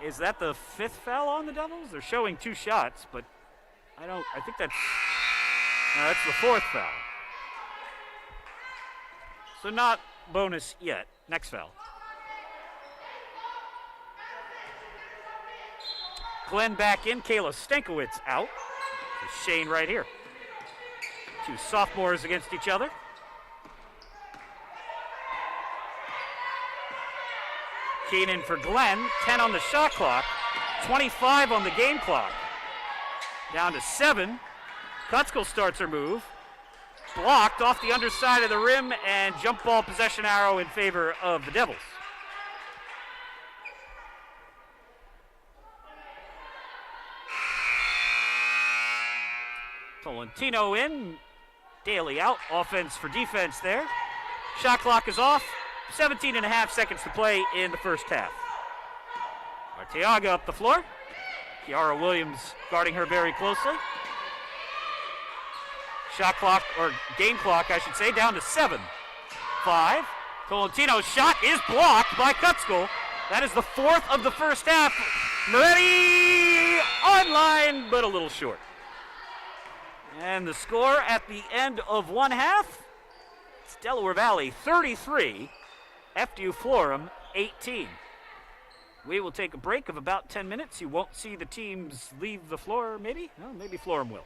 Is that the 5th foul on the Devils? They're showing 2 shots, but I think that's the 4th foul. So not bonus yet. Next foul. Glenn back in, Kayla Stankiewicz out. There's Shane right here. 2 sophomores against each other. Keenan for Glenn, 10 on the shot clock, 25 on the game clock. Down to 7. Kutzko starts her move. Blocked off the underside of the rim, and jump ball possession arrow in favor of the Devils. Tolentino in, Daly out, offense for defense there. Shot clock is off, 17 and a half seconds to play in the first half. Arteaga up the floor. Kiara Williams guarding her very closely. Shot clock, or game clock, I should say, down to 7. 5. Tolentino's shot is blocked by Kutzko. That is the 4th of the first half. Moretti online, but a little short. And the score at the end of one half, it's Delaware Valley 33, FDU-Florham 18. We will take a break of about 10 minutes. You won't see the teams leave the floor, maybe? No, maybe Florham will.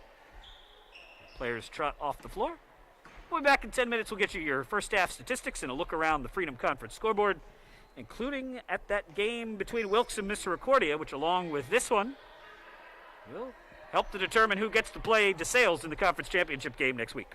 Players trot off the floor. We'll be back in 10 minutes. We'll get you your first half statistics and a look around the Freedom Conference scoreboard, including at that game between Wilkes and Misericordia, which along with this one will help to determine who gets to play DeSales in the conference championship game next week.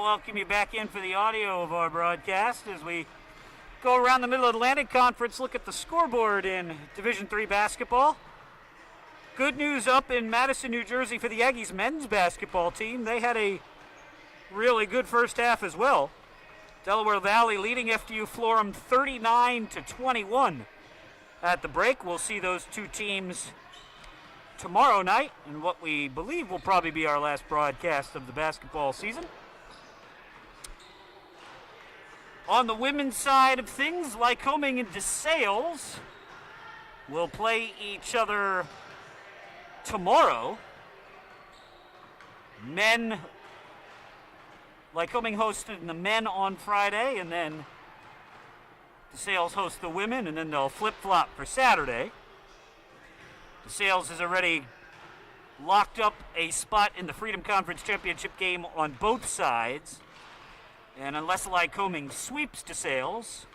welcome you back in for the audio of our broadcast as we go around the Middle Atlantic Conference, look at the scoreboard in Division III basketball. Good news up in Madison, New Jersey for the Aggies men's basketball team. They had a really good first half as well. Delaware Valley leading FDU-Florham 39-21 at the break. We'll see those two teams tomorrow night in what we believe will probably be our last broadcast of the basketball season. On the women's side of things, Lycoming and DeSales will play each other tomorrow. Men, Lycoming hosted the men on Friday, and then DeSales host the women, and then they'll flip-flop for Saturday. DeSales has already locked up a spot in the Freedom Conference Championship game on both sides. And unless Lycoming sweeps DeSales,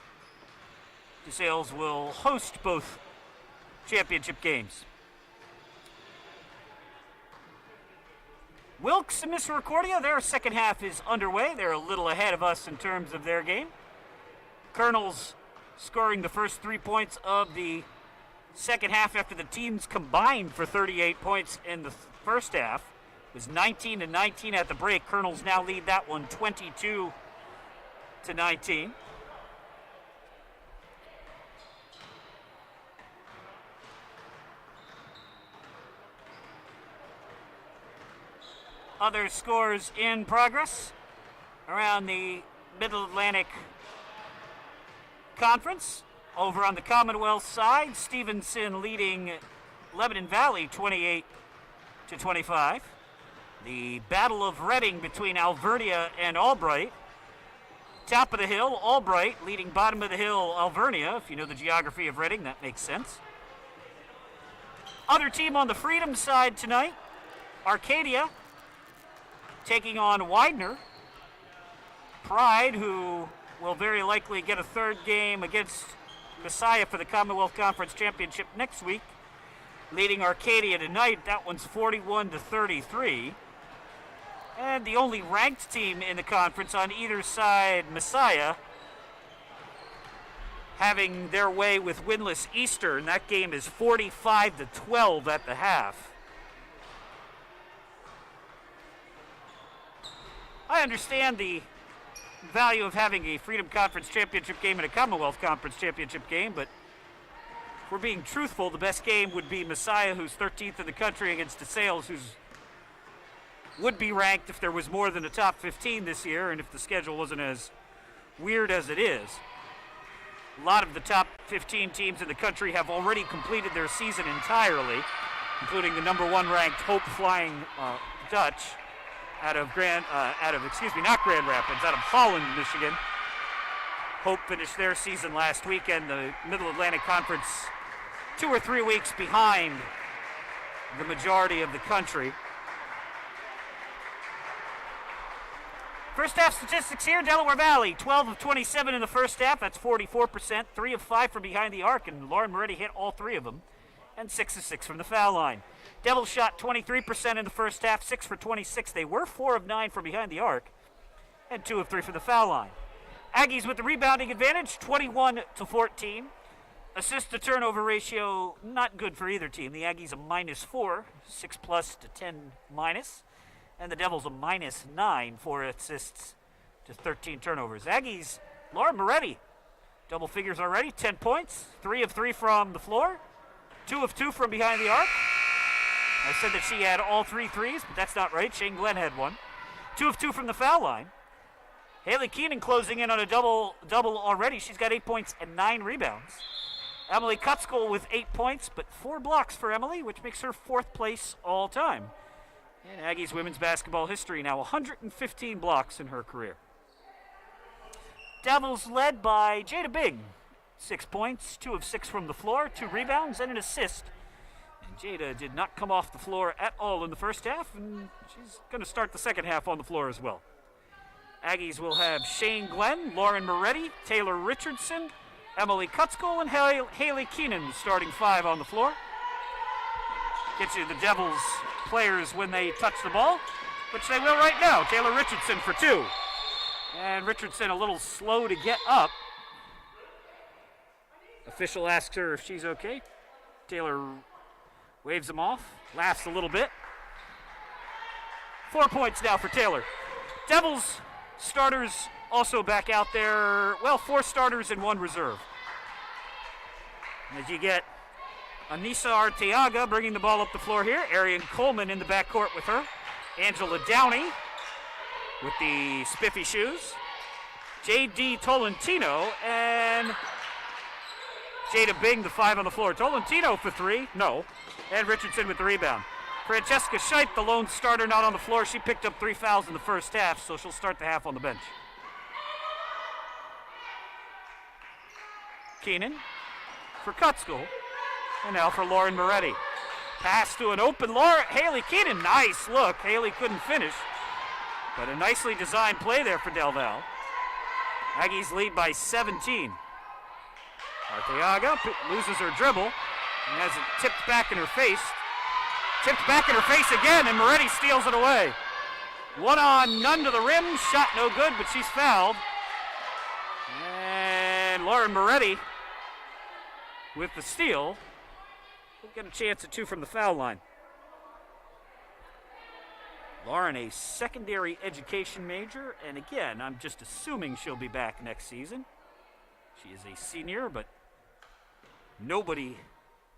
DeSales will host both championship games. Wilkes and Misericordia, their second half is underway. They're a little ahead of us in terms of their game. Colonels scoring the first 3 points of the second half after the teams combined for 38 points in the first half. It was 19-19 at the break. Colonels now lead that one 22-19. Other scores in progress around the Middle Atlantic Conference. Over on the Commonwealth side, Stevenson leading Lebanon Valley 28-25. The Battle of Reading between Alvernia and Albright. Top of the hill, Albright leading bottom of the hill, Alvernia. If you know the geography of Reading, that makes sense. Other team on the Freedom side tonight, Arcadia taking on Widener. Pride, who will very likely get a third game against Messiah for the Commonwealth Conference Championship next week, leading Arcadia tonight. That one's 41-33. And the only ranked team in the conference on either side, Messiah, having their way with winless Eastern. That game is 45-12 at the half. I understand the value of having a Freedom Conference Championship game and a Commonwealth Conference Championship game, but if we're being truthful, the best game would be Messiah, who's 13th in the country, against DeSales, who's would be ranked if there was more than a top 15 this year and if the schedule wasn't as weird as it is. A lot of the top 15 teams in the country have already completed their season entirely, including the number one ranked Hope Flying Dutch out of Holland, Michigan. Hope finished their season last weekend. The Middle Atlantic Conference 2 or 3 weeks behind the majority of the country. First half statistics here, Delaware Valley, 12 of 27 in the first half, that's 44%, 3 of 5 from behind the arc, and Lauren Moretti hit all 3 of them, and 6 of 6 from the foul line. Devils shot 23% in the first half, 6 for 26. They were 4 of 9 from behind the arc, and 2 of 3 from the foul line. Aggies with the rebounding advantage, 21-14. Assist to turnover ratio, not good for either team. The Aggies a -4, 6 plus to 10 minus. And the Devils a -9, 4 assists to 13 turnovers. Aggies, Laura Moretti, double figures already, 10 points, 3 of 3 from the floor, 2 of 2 from behind the arc. I said that she had all 3 threes, but that's not right. Shane Glenn had 1. 2 of 2 from the foul line. Haley Keenan closing in on a double already. She's got 8 points and 9 rebounds. Emily Kutskill with 8 points, but 4 blocks for Emily, which makes her 4th place all time. In Aggies women's basketball history, now 115 blocks in her career. Devils led by Jada Bing. 6 points, 2 of 6 from the floor, 2 rebounds, and an assist. And Jada did not come off the floor at all in the first half, and she's going to start the second half on the floor as well. Aggies will have Shane Glenn, Lauren Moretti, Taylor Richardson, Emily Kutskill, and Haley Keenan starting 5 on the floor. Gets you the Devils players when they touch the ball, which they will right now. Taylor Richardson for 2. And Richardson a little slow to get up. Official asks her if she's okay. Taylor waves him off, laughs a little bit. 4 points now for Taylor. Devils starters also back out there. Well, 4 starters and 1 reserve. As you get Anissa Arteaga bringing the ball up the floor here. Arian Coleman in the backcourt with her. Angela Downey with the spiffy shoes. J.D. Tolentino and Jada Bing, the 5 on the floor. Tolentino for 3, no. And Richardson with the rebound. Francesca Scheip, the lone starter, not on the floor. She picked up 3 fouls in the first half, so she'll start the half on the bench. Keenan for Cutskull. And now for Lauren Moretti. Pass to an open Haley Keenan. Nice look. Haley couldn't finish. But a nicely designed play there for Del Val. Aggies lead by 17. Arteaga loses her dribble and has it tipped back in her face. Tipped back in her face again, and Moretti steals it away. 1 on, none to the rim. Shot no good, but she's fouled. And Lauren Moretti with the steal. We'll get a chance at 2 from the foul line. Lauren, a secondary education major, and again, I'm just assuming she'll be back next season. She is a senior, but nobody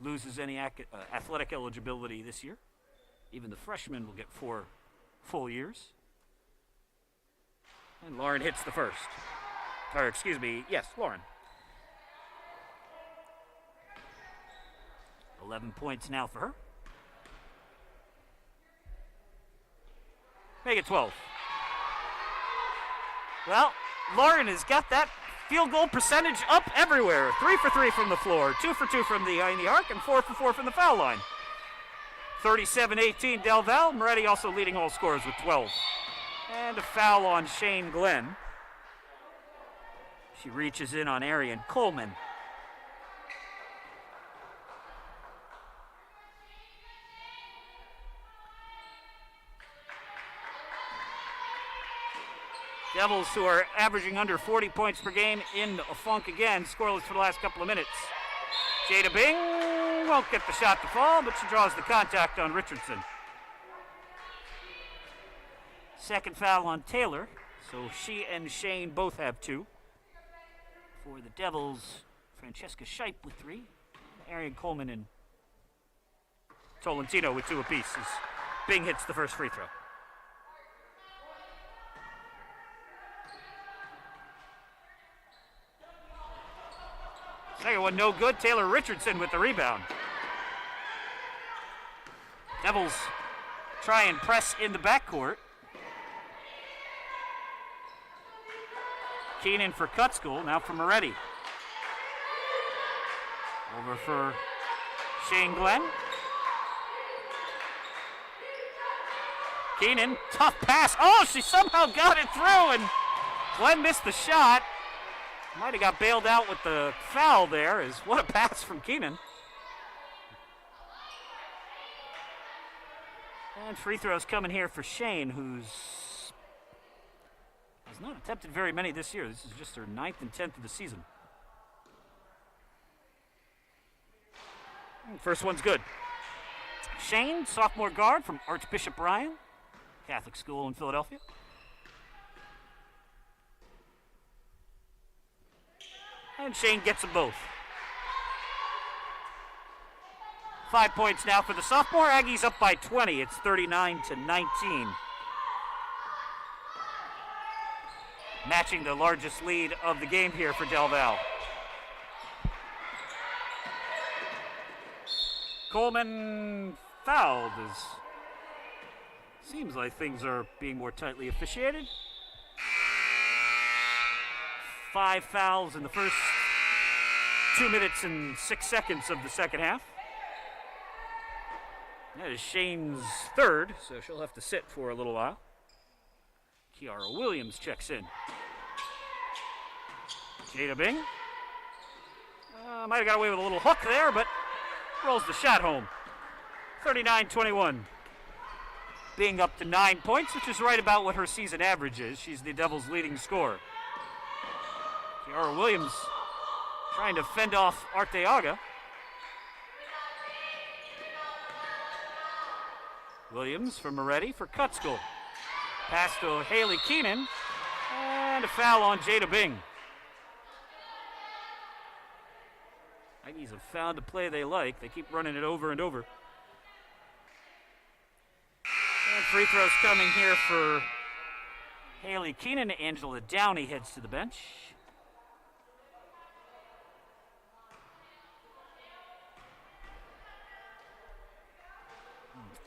loses any athletic eligibility this year. Even the freshmen will get 4 full years. And Lauren hits the first. Or, excuse me, yes, Lauren. 11 points now for her. Make it 12. Well, Lauren has got that field goal percentage up everywhere. 3 for 3 from the floor, 2 for 2 from the arc, and 4 for 4 from the foul line. 37-18 Del Val. Moretti also leading all scorers with 12. And a foul on Shane Glenn. She reaches in on Arian Coleman. Devils, who are averaging under 40 points per game, in a funk again, scoreless for the last couple of minutes. Jada Bing won't get the shot to fall, but she draws the contact on Richardson. Second foul on Taylor, so she and Shane both have 2. For the Devils, Francesca Scheip with 3, Arian Coleman and Tolentino with 2 apiece as Bing hits the first free throw. Second one no good. Taylor Richardson with the rebound. Devils try and press in the backcourt. Keenan for Cutskull, now for Moretti. Over for Shane Glenn. Keenan, tough pass. Oh, she somehow got it through, and Glenn missed the shot. Might have got bailed out with the foul there. What a pass from Keenan. And free throws coming here for Shane, who's has not attempted very many this year. This is just her 9th and 10th of the season. First one's good. Shane, sophomore guard from Archbishop Ryan Catholic School in Philadelphia. And Shane gets them both. 5 points now for the sophomore. Aggies up by 20. It's 39-19. Matching the largest lead of the game here for Del Val. Coleman fouled. Seems like things are being more tightly officiated. 5 fouls in the first 2 minutes and 6 seconds of the second half. That is Shane's third, so she'll have to sit for a little while. Kiara Williams checks in. Jada Bing. Might have got away with a little hook there, but rolls the shot home. 39-21. Bing up to 9 points, which is right about what her season average is. She's the Devils' leading scorer. Kiara Williams trying to fend off Arteaga. Williams for Moretti for Kutzkel. Pass to Haley Keenan. And a foul on Jada Bing. Aggies have found a play they like. They keep running it over and over. And free throws coming here for Haley Keenan. Angela Downey heads to the bench.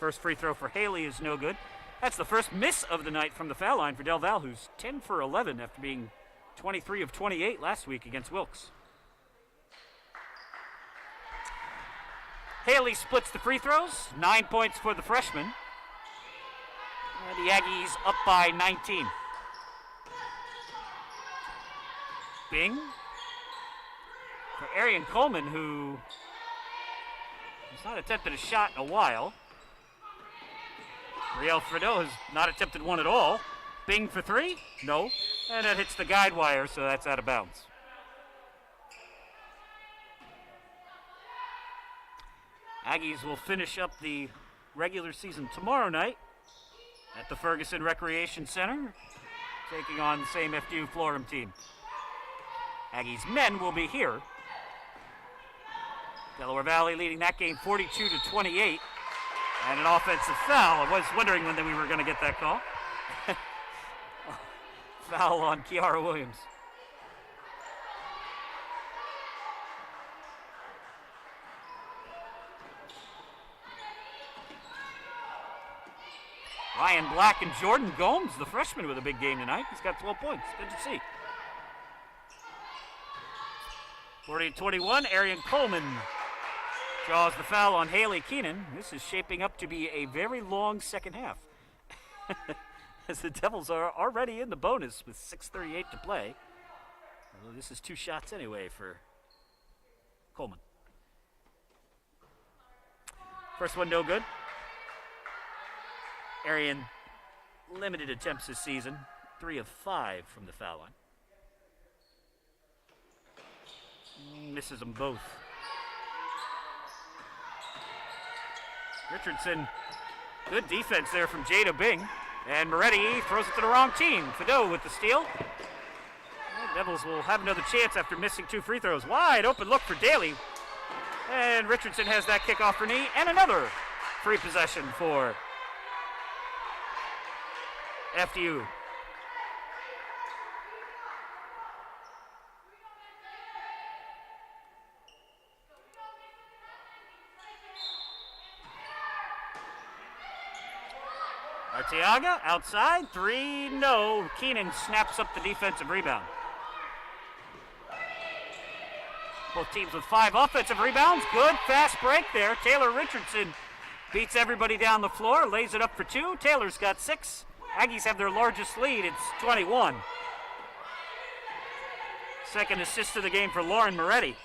First free throw for Haley is no good. That's the first miss of the night from the foul line for Del Val, who's 10 for 11 after being 23 of 28 last week against Wilkes. Haley splits the free throws, 9 points for the freshman. And the Aggies up by 19. Bing for Arian Coleman, who has not attempted a shot in a while. Riel Fredo has not attempted one at all. Bing for three? No. And that hits the guide wire, so that's out of bounds. Aggies will finish up the regular season tomorrow night at the Ferguson Recreation Center, taking on the same FDU-Florham team. Aggies men will be here. Delaware Valley leading that game 42-28. And an offensive foul. I was wondering when we were going to get that call. Foul on Kiara Williams. Ryan Black and Jordan Gomes, the freshman, with a big game tonight. He's got 12 points. Good to see. 40-21, Arian Coleman draws the foul on Haley Keenan. This is shaping up to be a very long second half. As the Devils are already in the bonus with 6:38 to play. Although this is 2 shots anyway for Coleman. First one no good. Arian limited attempts this season. 3 of 5 from the foul line. Misses them both. Richardson, good defense there from Jada Bing. And Moretti throws it to the wrong team. Fideau with the steal. The Devils will have another chance after missing 2 free throws. Wide open look for Daly. And Richardson has that kickoff for knee. And another free possession for FDU. Arteaga outside, 3, no. Keenan snaps up the defensive rebound. Both teams with 5 offensive rebounds. Good fast break there. Taylor Richardson beats everybody down the floor, lays it up for 2. Taylor's got 6. Aggies have their largest lead. It's 21. Second assist of the game for Lauren Moretti.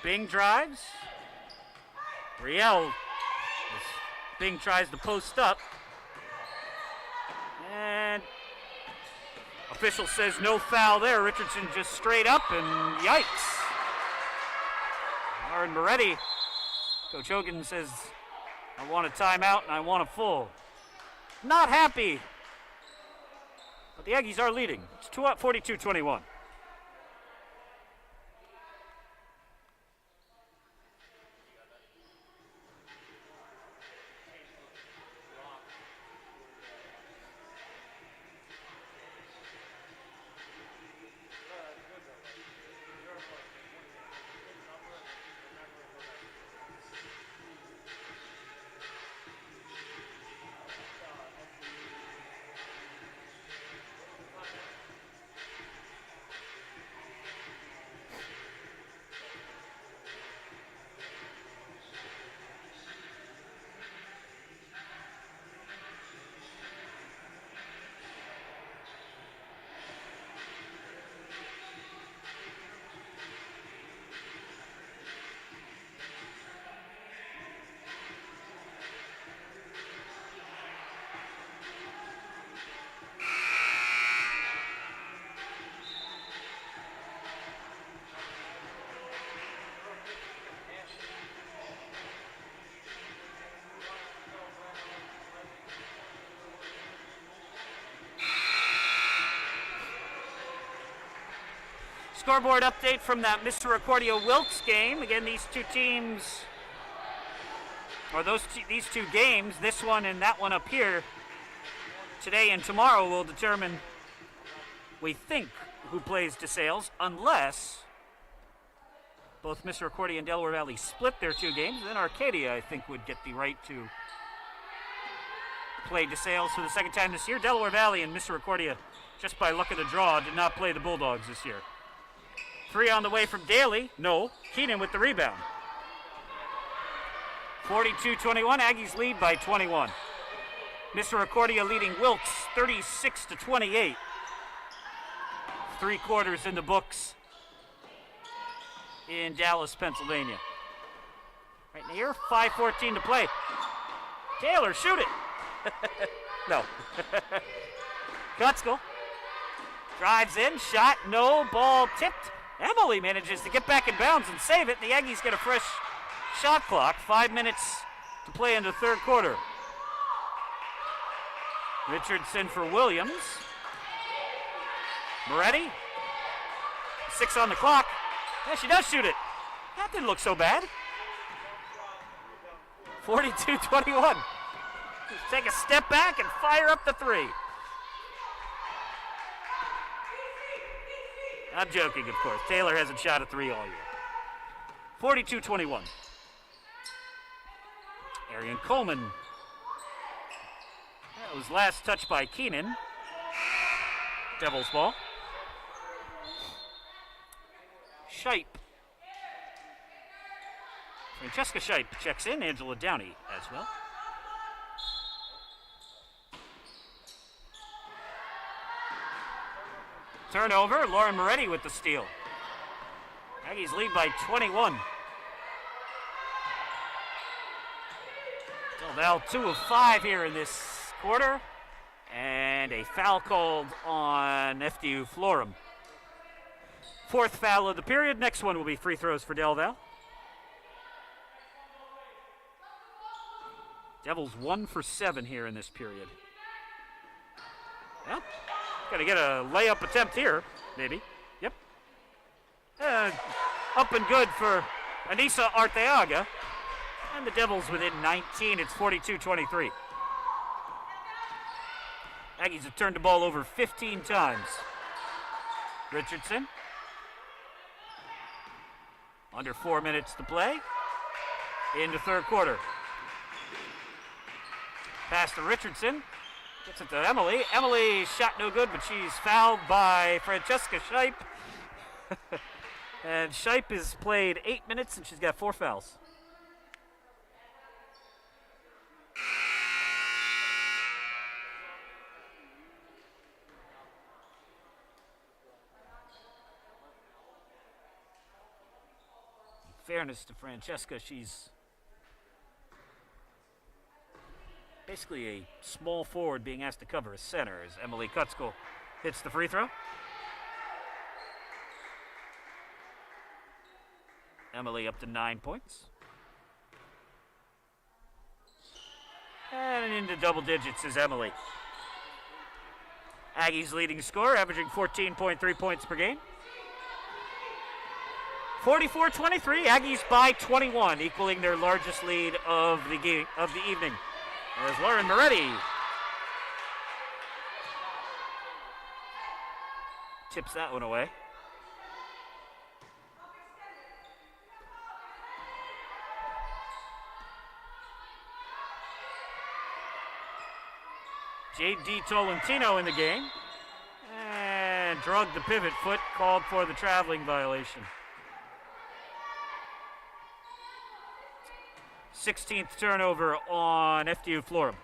Bing drives. Riel. Bing tries to post up. And official says no foul there. Richardson just straight up, and yikes. Lauren Moretti. Coach Hogan says, I want a timeout and I want a full. Not happy. But the Aggies are leading. It's 42-21. Scoreboard update from that Misericordia-Wilkes game. Again, these two teams, or these two games, this one and that one up here, today and tomorrow will determine, we think, who plays DeSales, unless both Misericordia and Delaware Valley split their two games. Then Arcadia, I think, would get the right to play DeSales for the second time this year. Delaware Valley and Misericordia, just by luck of the draw, did not play the Bulldogs this year. 3 on the way from Daly. No. Keenan with the rebound. 42-21. Aggies lead by 21. Misericordia leading Wilkes 36-28. 3 quarters in the books in Dallas, Pennsylvania. Right in here, 5:14 to play. Taylor, shoot it. No. Kutzkel drives in, shot, no, ball tipped. Emily manages to get back in bounds and save it. The Aggies get a fresh shot clock. 5 minutes to play in the third quarter. Richardson for Williams. Moretti. 6 on the clock. Yeah, she does shoot it. That didn't look so bad. 42-21. Take a step back and fire up the 3. I'm joking, of course. Taylor hasn't shot a 3 all year. 42-21. Arian Coleman. That was last touched by Keenan. Devil's ball. Shipe. Francesca Shipe checks in. Angela Downey as well. Turnover. Lauren Moretti with the steal. Aggies lead by 21. Del Val 2 of 5 here in this quarter. And a foul called on FDU-Florham. 4th foul of the period. Next one will be free throws for Del Val. Devils 1 for 7 here in this period. Well, gotta get a layup attempt here, maybe. Yep. Up and good for Anissa Arteaga. And the Devils within 19. It's 42-23. Aggies have turned the ball over 15 times. Richardson. Under 4 minutes to play in the third quarter. Pass to Richardson. Gets it to Emily. Emily shot no good, but she's fouled by Francesca Shipe. And Shipe has played 8 minutes, and she's got 4 fouls. In fairness to Francesca, she's basically a small forward being asked to cover a center as Emily Kutzkel hits the free throw. Emily up to 9 points. And into double digits is Emily. Aggies leading scorer, averaging 14.3 points per game. 44-23, Aggies by 21, equaling their largest lead of the evening. There's Lauren Moretti. Tips that one away. J.D. Tolentino in the game. And drugged the pivot foot, called for the traveling violation. 16th turnover on FDU-Florham.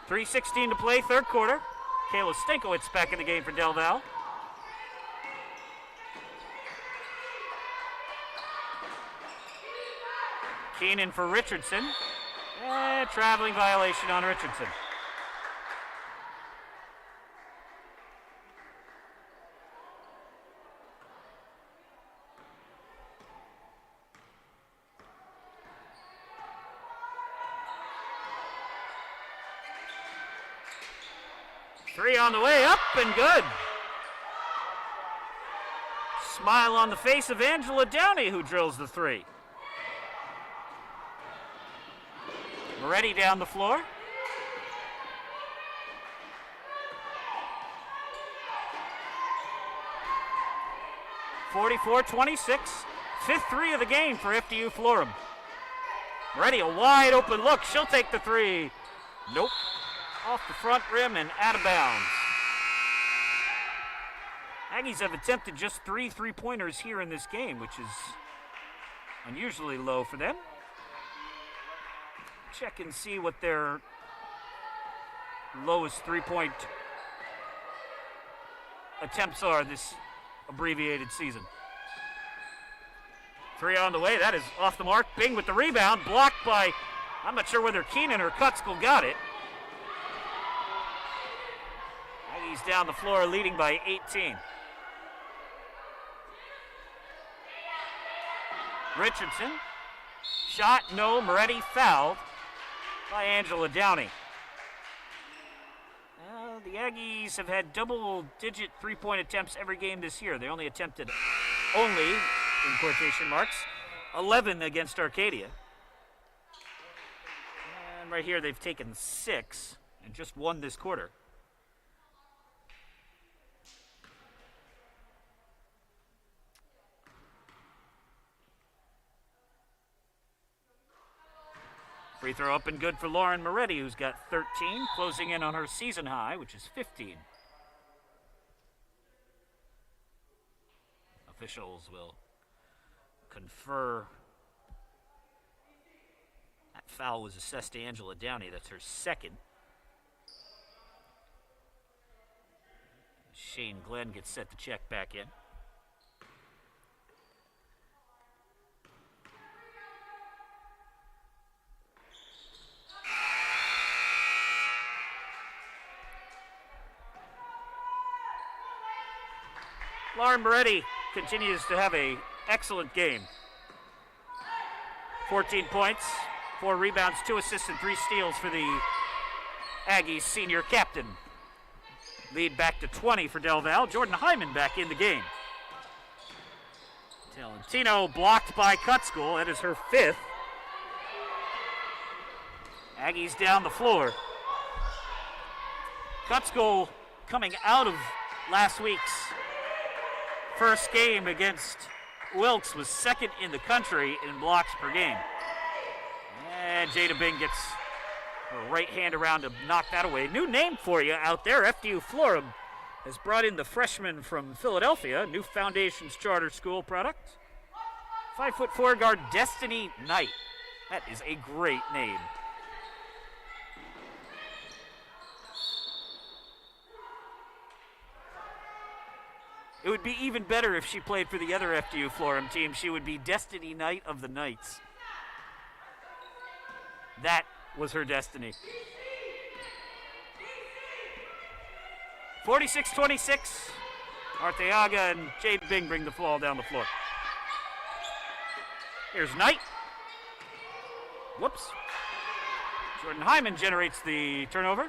.3:16 to play, third quarter. Kayla Stankowitz back in the game for Del Val. Keenan for Richardson. Traveling violation on Richardson. Three on the way, up and good. Smile on the face of Angela Downey, who drills the three. Moretti down the floor. (44-26). Fifth three of the game for FDU-Florham. Moretti, a wide open look. She'll take the three. Nope. Off the front rim and out of bounds. Aggies have attempted just 3 3-pointers here in this game, which is unusually low for them. Check and see what their lowest 3-point attempts are this abbreviated season. Three on the way, that is off the mark. Bing with the rebound, blocked by, I'm not sure whether Keenan or Kutskill got it. Aggies down the floor leading by 18. Richardson, shot, no, Moretti fouled by Angela Downey. The Aggies have had double-digit 3-point attempts every game this year. They only attempted, in quotation marks, 11 against Arcadia. And right here they've taken 6 and just 1 this quarter. Free throw up and good for Lauren Moretti, who's got 13, closing in on her season high, which is 15. Officials will confer. That foul was assessed to Angela Downey. That's her second. Shane Glenn gets set to check back in. Lauren Moretti continues to have an excellent game. 14 points, 4 rebounds, 2 assists, and 3 steals for the Aggies senior captain. Lead back to 20 for Del Val. Jordan Hyman back in the game. Talentino blocked by Kutskill. That is her 5th. Aggies down the floor. Kutskill coming out of last week's first game against Wilkes was 2nd in the country in blocks per game. And Jada Bing gets her right hand around to knock that away. New name for you out there. FDU-Florham has brought in the freshman from Philadelphia, new Foundations Charter School product. 5'4" guard Destiny Knight. That is a great name. It would be even better if she played for the other FDU-Florham team. She would be Destiny Knight of the Knights. That was her destiny. 46-26. Arteaga and Jade Bing bring the ball down the floor. Here's Knight. Whoops. Jordan Hyman generates the turnover.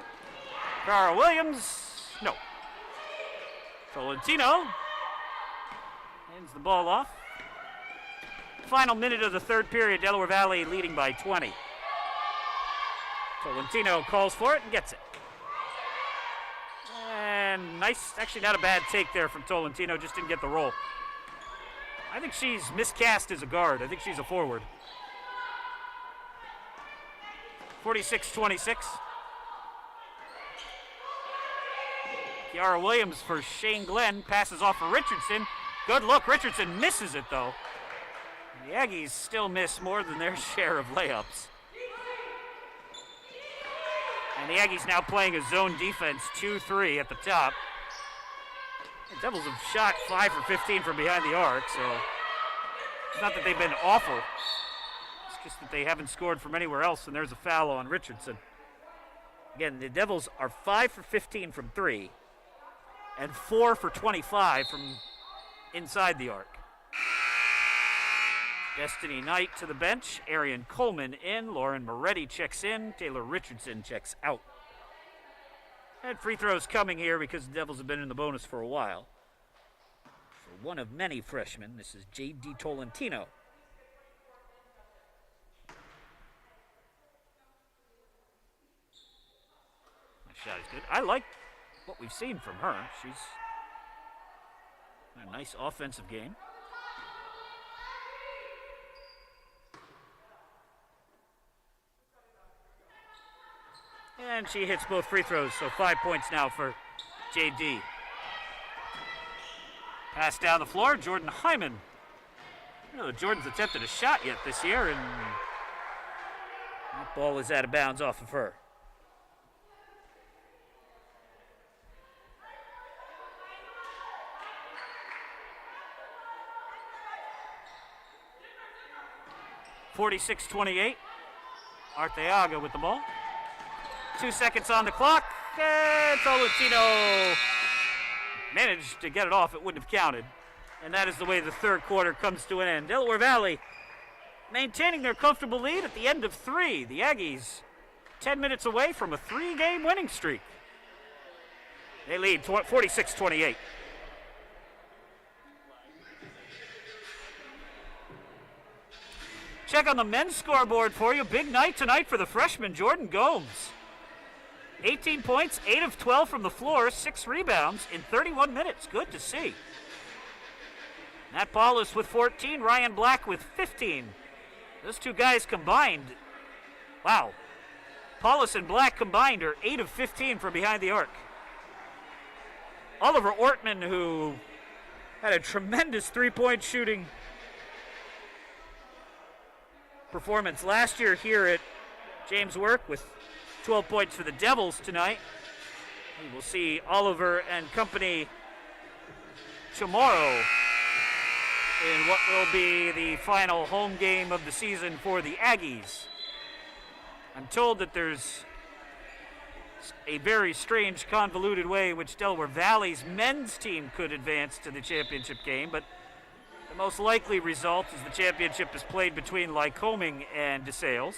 Cara Williams, no. Tolentino hands the ball off. Final minute of the third period, Delaware Valley leading by 20. Tolentino calls for it and gets it. And nice, actually not a bad take there from Tolentino, just didn't get the roll. I think she's miscast as a guard. I think she's a forward. 46-26. Kiara Williams for Shane Glenn, passes off for Richardson. Good look, Richardson misses it though. The Aggies still miss more than their share of layups. And the Aggies now playing a zone defense, 2-3 at the top. The Devils have shot 5 for 15 from behind the arc, so it's not that they've been awful. It's just that they haven't scored from anywhere else, and there's a foul on Richardson. Again, the Devils are 5 for 15 from 3 and 4 for 25 from inside the arc. Destiny Knight to the bench, Arian Coleman in, Lauren Moretti checks in, Taylor Richardson checks out. And free throws coming here because the Devils have been in the bonus for a while. For one of many freshmen, this is J.D. Tolentino. That shot is good. I like what we've seen from her. She's a nice offensive game. And she hits both free throws, so 5 points now for J.D. Pass down the floor, Jordan Hyman. I don't know, Jordan's attempted a shot yet this year, and that ball is out of bounds off of her. (46-28). Arteaga with the ball. 2 seconds on the clock, and Tolentino managed to get it off. It wouldn't have counted. And that is the way the third quarter comes to an end. Delaware Valley maintaining their comfortable lead at the end of 3. The Aggies 10 minutes away from a 3-game winning streak. They lead 46-28. Check on the men's scoreboard for you. Big night tonight for the freshman Jordan Gomes. 18 points, 8 of 12 from the floor, 6 rebounds in 31 minutes. Good to see. Matt Paulus with 14, Ryan Black with 15. Those two guys combined, wow. Paulus and Black combined are 8 of 15 from behind the arc. Oliver Ortman, who had a tremendous three-point shooting performance last year here at James Work with 12 points for the Devils tonight. We will see Oliver and company tomorrow in what will be the final home game of the season for the Aggies. I'm told that there's a very strange, convoluted way in which Delaware Valley's men's team could advance to the championship game, but the most likely result is the championship is played between Lycoming and DeSales.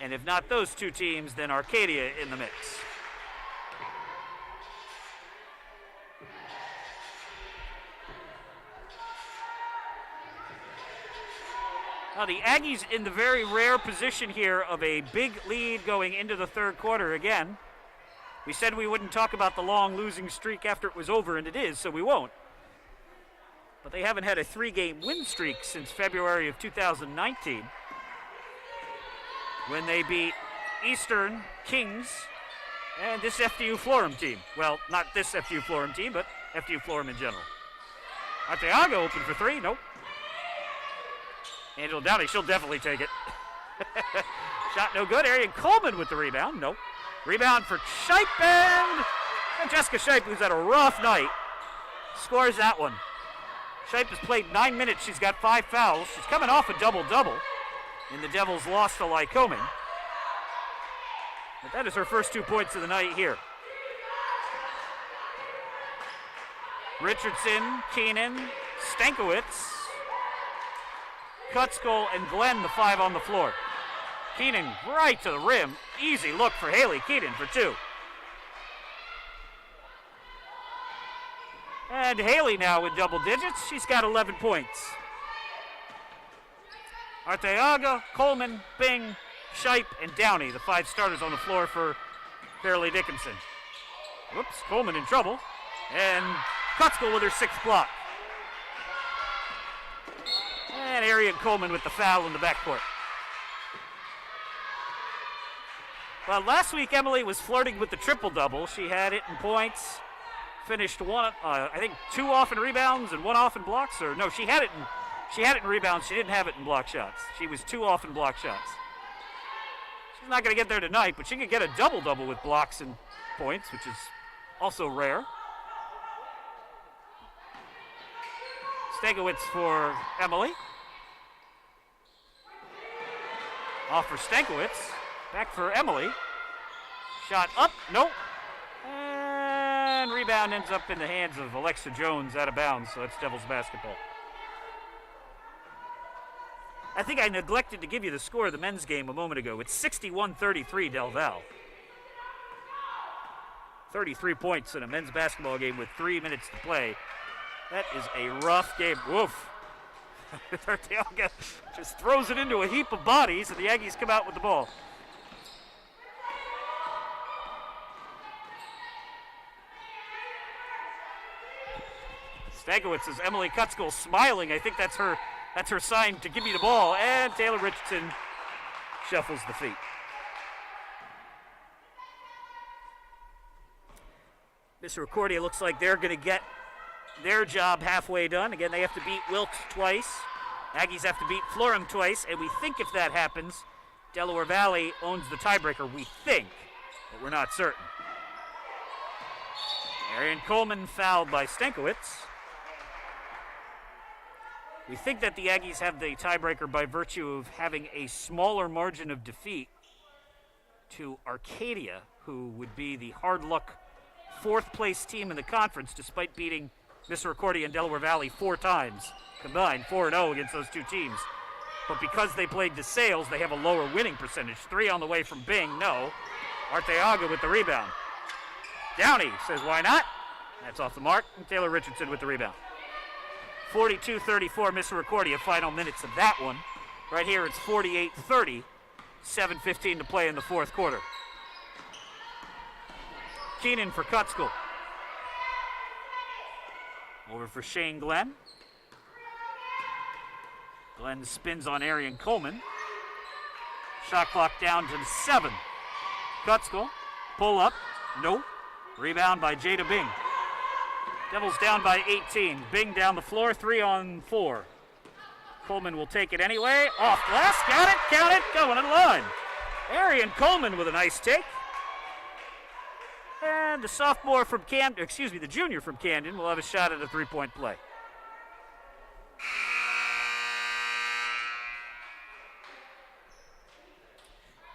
And if not those two teams, then Arcadia in the mix. Now the Aggies in the very rare position here of a big lead going into the third quarter again. We said we wouldn't talk about the long losing streak after it was over, and it is, so we won't. But they haven't had a 3-game win streak since February of 2019. When they beat Eastern, Kings, and this FDU-Florham team. Well, not this FDU-Florham team, but FDU-Florham in general. Arteaga open for 3, nope. Angela Downey, she'll definitely take it. Shot no good. Arian Coleman with the rebound, nope. Rebound for Shipe, and Jessica Shipe, who's had a rough night, scores that one. Shipe has played 9 minutes. She's got 5 fouls. She's coming off a double-double. And the Devils lost to Lycoming. But that is her first 2 points of the night here. Richardson, Keenan, Stankiewicz, Kutzko, and Glenn, the 5 on the floor. Keenan right to the rim. Easy look for Haley Keenan for 2. And Haley now with double digits. She's got 11 points. Arteaga, Coleman, Bing, Shipe, and Downey, the 5 starters on the floor for Fairleigh Dickinson. Whoops, Coleman in trouble. And Kutzko with her 6th block. And Arian Coleman with the foul in the backcourt. Well, last week Emily was flirting with the triple-double. She had it in points, finished I think 2 off in rebounds and 1 off in blocks. Or no, she had it in rebounds. She didn't have it in block shots. She was 2 off in block shots. She's not going to get there tonight, but she could get a double-double with blocks and points, which is also rare. Stankiewicz for Emily. Off for Stankiewicz. Back for Emily. Shot up. Nope. And rebound ends up in the hands of Alexa Jones out of bounds, so that's Devils basketball. I think I neglected to give you the score of the men's game a moment ago. It's 61-33 Del Val. 33 points in a men's basketball game with 3 minutes to play. That is a rough game. Woof. Arteaga just throws it into a heap of bodies, and the Aggies come out with the ball. Stankiewicz Emily Kutskill smiling. I think that's her sign to give me the ball. And Taylor Richardson shuffles the feet. Misericordia looks like they're going to get their job halfway done. Again, they have to beat Wilkes twice. Aggies have to beat Florham twice. And we think if that happens, Delaware Valley owns the tiebreaker. We think, but we're not certain. Arian Coleman fouled by Stankiewicz. We think that the Aggies have the tiebreaker by virtue of having a smaller margin of defeat to Arcadia, who would be the hard luck fourth-place team in the conference, despite beating Misericordia and Delaware Valley 4 times combined, 4-0 against those two teams. But because they played DeSales, they have a lower winning percentage. 3 on the way from Bing, no. Arteaga with the rebound. Downey says, why not? That's off the mark, and Taylor Richardson with the rebound. 42-34 Misericordia, final minutes of that one. Right here it's 48-30, 7:15 to play in the fourth quarter. Keenan for Kutskill. Over for Shane Glenn. Glenn spins on Arian Coleman. Shot clock down to 7. Kutskill, pull up, no. Rebound by Jada Bing. Devils down by 18. Bing down the floor, 3 on 4. Coleman will take it anyway. Off glass, got it, count it, going to the line. Arian Coleman with a nice take. And the the junior from Camden will have a shot at a 3-point play.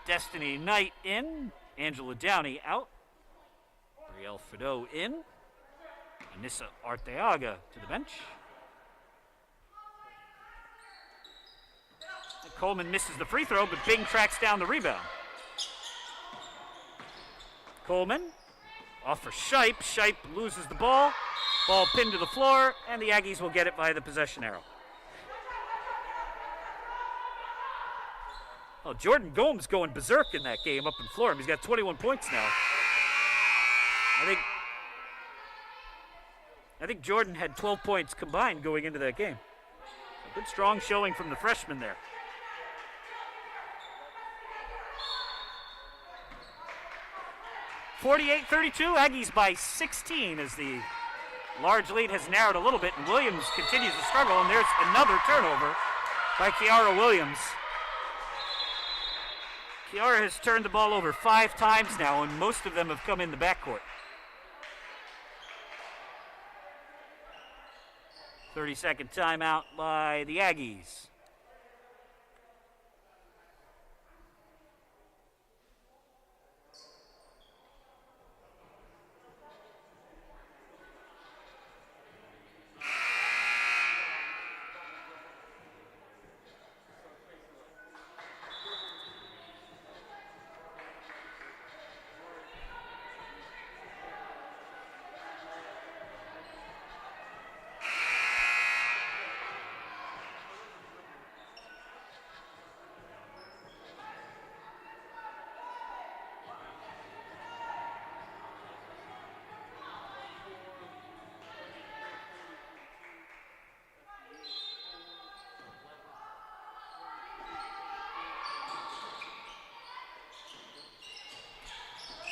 Destiny Knight in. Angela Downey out. Brielle Fideau in. Anissa Arteaga to the bench. Coleman misses the free throw, but Bing tracks down the rebound. Coleman off for Shipe. Shipe loses the ball. Ball pinned to the floor, and the Aggies will get it by the possession arrow. Oh, Jordan Gomes going berserk in that game up in Florham. He's got 21 points now. I think Jordan had 12 points combined going into that game. A good strong showing from the freshman there. (48-32) Aggies by 16 as the large lead has narrowed a little bit, and Williams continues to struggle, and there's another turnover by Kiara Williams. Kiara has turned the ball over 5 times now, and most of them have come in the backcourt. 30-second timeout by the Aggies.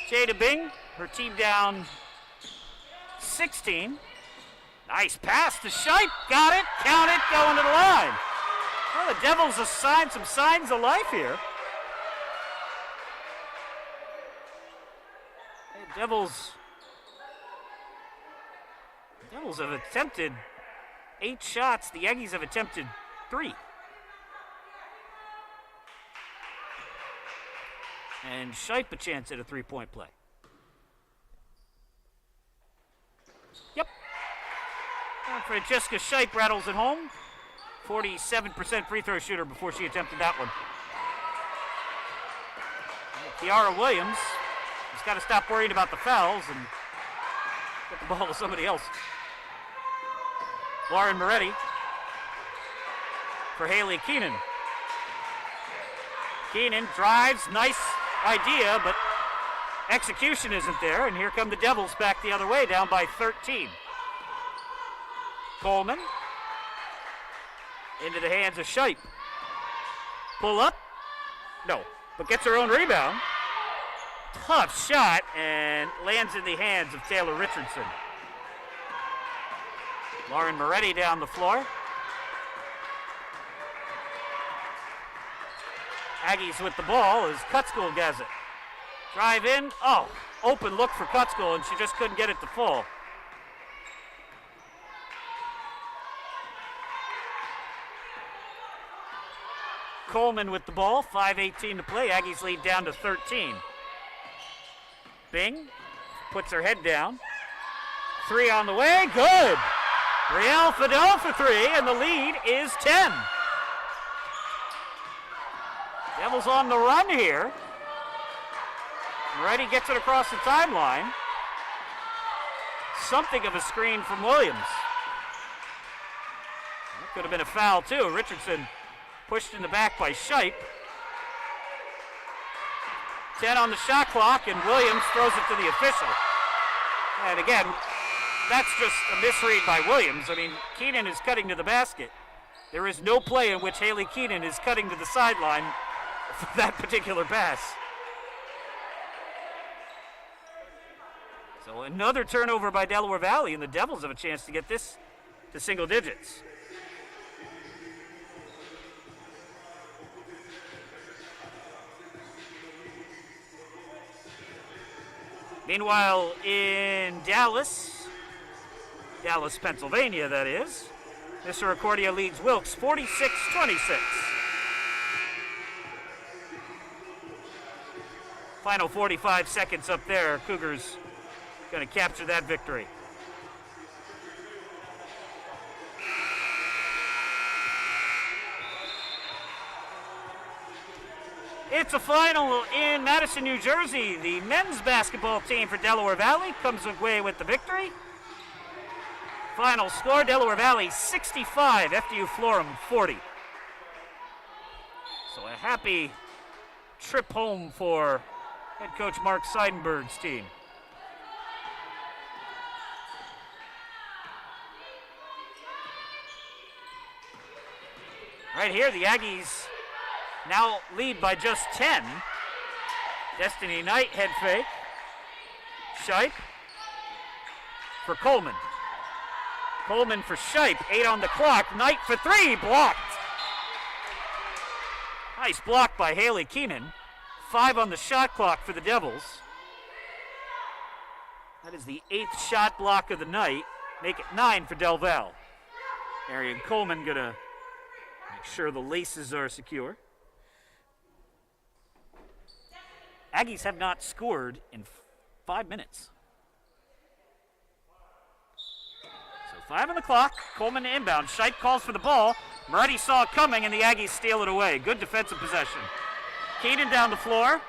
Jada Bing, her team down 16. Nice pass to Shipe. Got it, count it, going to the line. Well, the Devils have signed some signs of life here. The Devils have attempted 8 shots. The Aggies have attempted 3. And Shipe a chance at a 3-point play. Yep. And Francesca Shipe rattles it home. 47% free throw shooter before she attempted that one. And Kiara Williams is He's got to stop worrying about the fouls and get the ball to somebody else. Lauren Moretti for Haley Keenan. Keenan drives, nice idea, but execution isn't there, and here come the Devils back the other way, down by 13. Coleman into the hands of Shipe. Pull up? No, but gets her own rebound. Tough shot, and lands in the hands of Taylor Richardson. Lauren Moretti down the floor. Aggies with the ball as Cutschool has it. Drive in. Oh, open look for Cutschool, and she just couldn't get it to fall. Coleman with the ball. 5:18 to play. Aggies lead down to 13. Bing puts her head down. 3 on the way. Good. Riel Fidel for 3, and the lead is 10. Devils on the run here. Moretti gets it across the timeline. Something of a screen from Williams. That could have been a foul too. Richardson pushed in the back by Shipe. 10 on the shot clock, and Williams throws it to the official. And again, that's just a misread by Williams. I mean, Keenan is cutting to the basket. There is no play in which Haley Keenan is cutting to the sideline for that particular pass. So another turnover by Delaware Valley, and the Devils have a chance to get this to single digits. Meanwhile, in Dallas, Pennsylvania, that is, Misericordia leads Wilkes 46-26. Final 45 seconds up there. Cougars going to capture that victory. It's a final in Madison, New Jersey. The men's basketball team for Delaware Valley comes away with the victory. Final score, Delaware Valley 65, FDU-Florham 40. So a happy trip home for head coach Mark Seidenberg's team. Right here, the Aggies now lead by just 10. Destiny Knight head fake. Shipe for Coleman. Coleman for Shipe, 8 on the clock. Knight for 3, blocked. Nice block by Haley Keenan. 5 on the shot clock for the Devils. That is the 8th shot block of the night. Make it 9 for Del Val. Arian Coleman gonna make sure the laces are secure. Aggies have not scored in 5 minutes. So 5 on the clock. Coleman inbound. Shipe calls for the ball. Moretti saw it coming, and the Aggies steal it away. Good defensive possession. Keenan down the floor.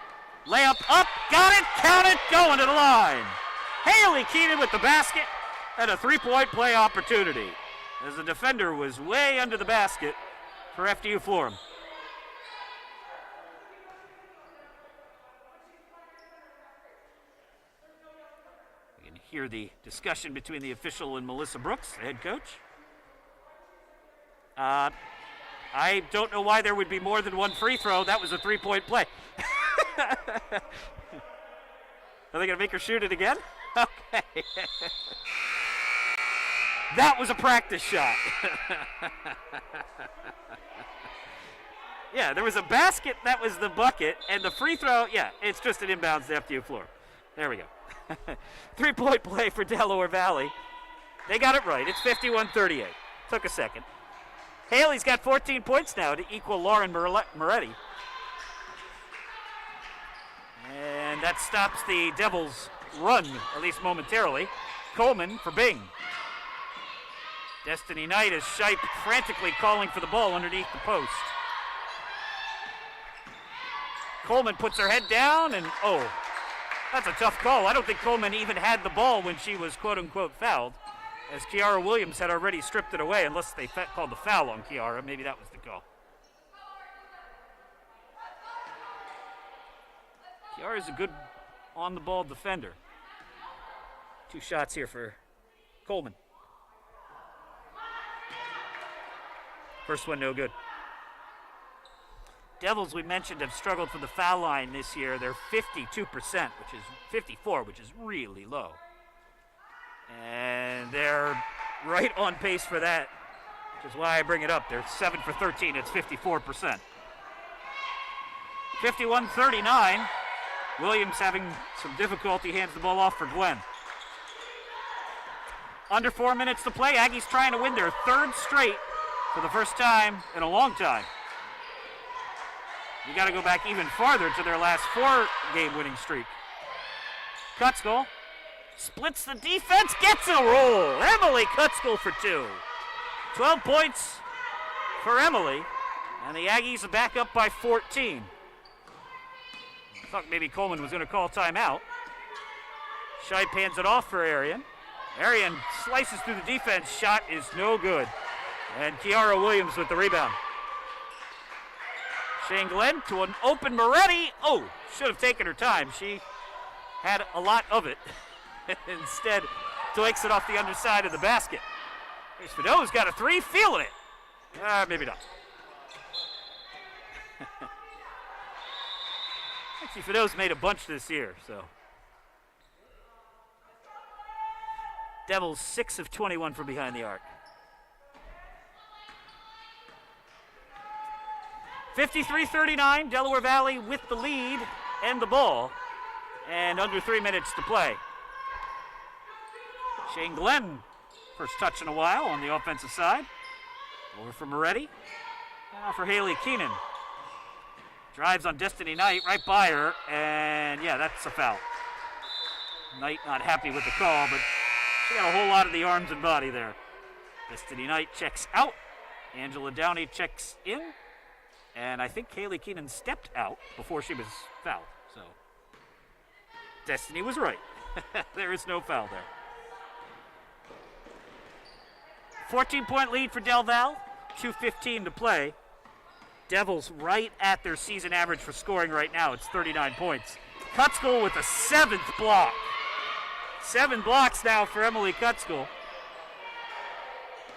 Layup up. Got it. Count it. Going to the line. Haley Keenan with the basket and a 3-point play opportunity as the defender was way under the basket for FDU-Florham. You can hear the discussion between the official and Melissa Brooks, the head coach. I don't know why there would be more than one free throw. That was a 3-point play. Are they going to make her shoot it again? Okay. That was a practice shot. Yeah, there was a basket, that was the bucket, and the free throw, yeah, it's just an inbounds to FDU-Florham. There we go. 3-point play for Delaware Valley. They got it right. It's 51-38. Took a second. Haley's got 14 points now to equal Lauren Moretti. And that stops the Devils' run, at least momentarily. Coleman for Bing. Destiny Knight is Shipe frantically calling for the ball underneath the post. Coleman puts her head down, and That's a tough call. I don't think Coleman even had the ball when she was quote-unquote fouled, as Kiara Williams had already stripped it away, unless they called the foul on Kiara. Maybe that was the call. Kiara's a good on-the-ball defender. 2 shots here for Coleman. First one, no good. Devils, we mentioned, have struggled from the foul line this year. They're 52%, which is 54, which is really low. And they're right on pace for that, which is why I bring it up. They're 7 for 13. It's 54%. 51-39. Williams having some difficulty, hands the ball off for Glenn. Under 4 minutes to play. Aggies trying to win their 3rd straight for the first time in a long time. You got to go back even farther to their last 4-game winning streak. Kutzkel splits the defense, gets a roll. Emily Kutzkel for 2. 12 points for Emily, and the Aggies are back up by 14. I thought maybe Coleman was going to call timeout. Shipe hands it off for Arian. Arian slices through the defense. Shot is no good. And Kiara Williams with the rebound. Shane Glenn to an open Moretti. Oh, should have taken her time. She had a lot of it. Instead, takes it off the underside of the basket. Here's Fideau's got a 3, feeling it. Maybe not. Actually, Fideau's made a bunch this year, so. Devils 6 of 21 from behind the arc. 53-39, Delaware Valley with the lead and the ball, and under 3 minutes to play. Shane Glenn, first touch in a while on the offensive side. Over for Moretti. Now for Haley Keenan. Drives on Destiny Knight right by her, and yeah, that's a foul. Knight not happy with the call, but she got a whole lot of the arms and body there. Destiny Knight checks out. Angela Downey checks in. And I think Haley Keenan stepped out before she was fouled. So Destiny was right. There is no foul there. 14-point lead for Del Val. 2:15 to play. Devils right at their season average for scoring right now. It's 39 points. Kutzkel with a 7th block. 7 blocks now for Emily Kutzkel.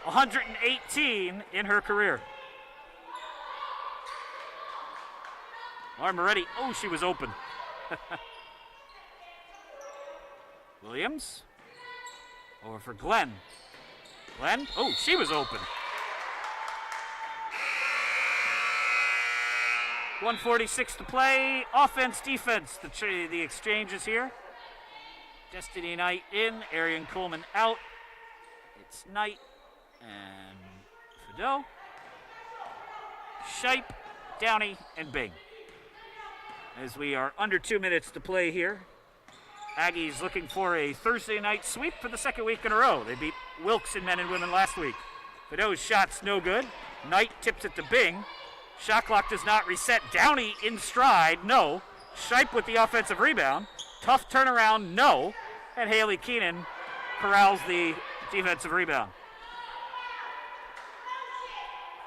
118 in her career. Lauren Moretti, oh, she was open. Williams, over for Glenn. Glenn, oh, she was open. 1:46 to play. Offense, defense, the exchanges here. Destiny Knight in, Arian Coleman out. It's Knight and Fideau. Shipe, Downey, and Bing. As we are under 2 minutes to play here. Aggies looking for a Thursday night sweep for the 2nd week in a row. They beat Wilkes in men and women last week. Fideau's shot's no good. Knight tips it to Bing. Shot clock does not reset. Downey in stride, no. Shipe with the offensive rebound. Tough turnaround, no. And Haley Keenan corrals the defensive rebound.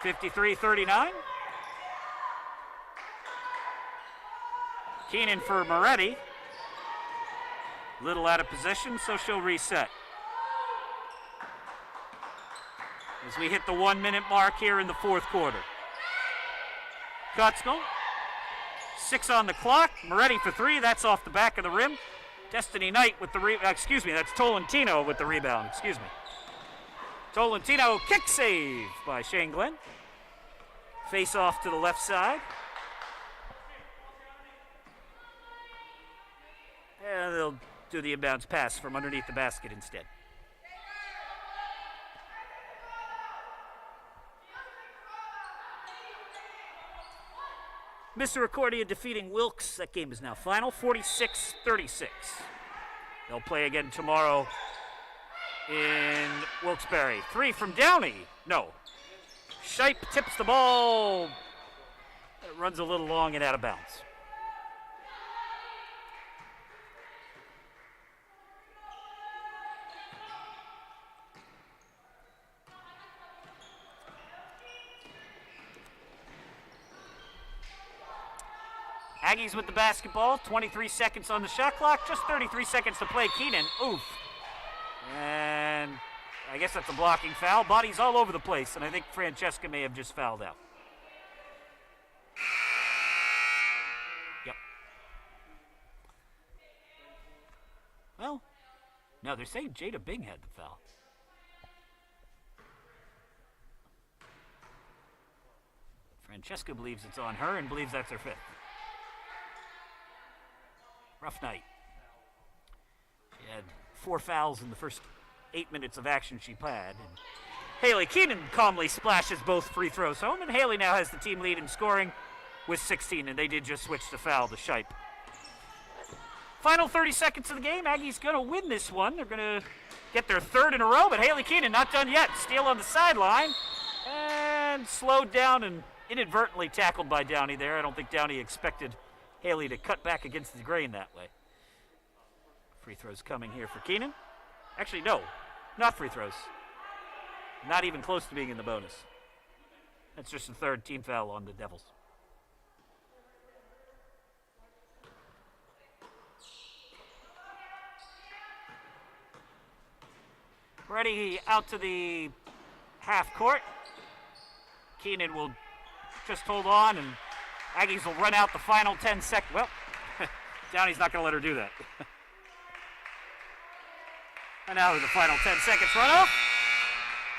53-39. Keenan for Moretti. Little out of position, so she'll reset. As we hit the 1 minute mark here in the 4th quarter. Kutzkel, 6 on the clock. Moretti for 3, that's off the back of the rim. Destiny Knight with the that's Tolentino with the rebound, Tolentino kick save by Shane Glenn. Face off to the left side. And they'll do the inbounds pass from underneath the basket instead. Misericordia defeating Wilkes. That game is now final, 46-36. They'll play again tomorrow in Wilkes-Barre. 3 from Downey. No. Shipe tips the ball. It runs a little long and out of bounds. Aggies with the basketball, 23 seconds on the shot clock, just 33 seconds to play. Keenan, oof. And I guess that's a blocking foul. Bodies all over the place, and I think Francesca may have just fouled out. Yep. Well, no, they're saying Jada Bing had the foul. Francesca believes it's on her and believes that's her fifth. Rough night. She had 4 fouls in the first 8 minutes of action she had. And Haley Keenan calmly splashes both free throws home, and Haley now has the team lead in scoring with 16, and they did just switch the foul to Shipe. Final 30 seconds of the game. Aggies going to win this one. They're going to get their third in a row, but Haley Keenan not done yet. Steal on the sideline, and slowed down and inadvertently tackled by Downey there. I don't think Downey expected Haley to cut back against the grain that way. Free throws coming here for Keenan. Actually, no, not free throws. Not even close to being in the bonus. That's just the third team foul on the Devils. Ready out to the half court. Keenan will just hold on, and Aggies will run out the final 10 seconds. Well, Downey's not going to let her do that. And now the final 10 seconds run off.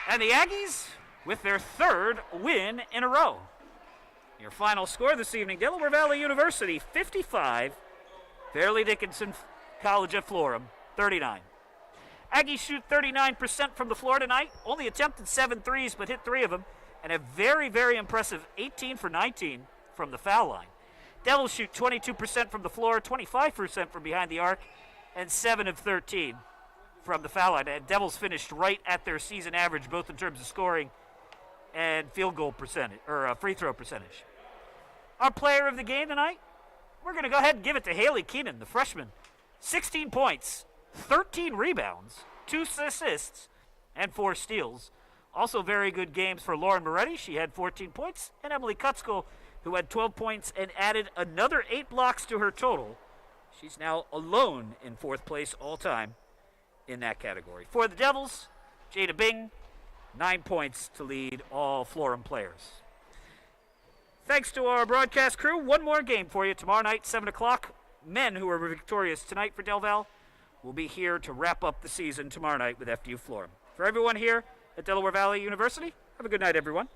And the Aggies with their third win in a row. Your final score this evening, Delaware Valley University 55, Fairleigh Dickinson College of Florham 39. Aggies shoot 39% from the floor tonight. Only attempted 7 threes, but hit 3 of them. And a very, very impressive 18 for 19 from the foul line. Devils shoot 22% from the floor, 25% from behind the arc, and 7 of 13 from the foul line. And Devils finished right at their season average, both in terms of scoring and field goal percentage, or free throw percentage. Our player of the game tonight, we're going to go ahead and give it to Haley Keenan, the freshman. 16 points, 13 rebounds, 2 assists, and 4 steals. Also very good games for Lauren Moretti. She had 14 points. And Emily Kutzko, who had 12 points and added another 8 blocks to her total. She's now alone in 4th place all time in that category. For the Devils, Jada Bing, 9 points to lead all Florham players. Thanks to our broadcast crew. One more game for you tomorrow night, 7 o'clock. Men who are victorious tonight for Del Val will be here to wrap up the season tomorrow night with FDU Florham. For everyone here at Delaware Valley University, have a good night, everyone.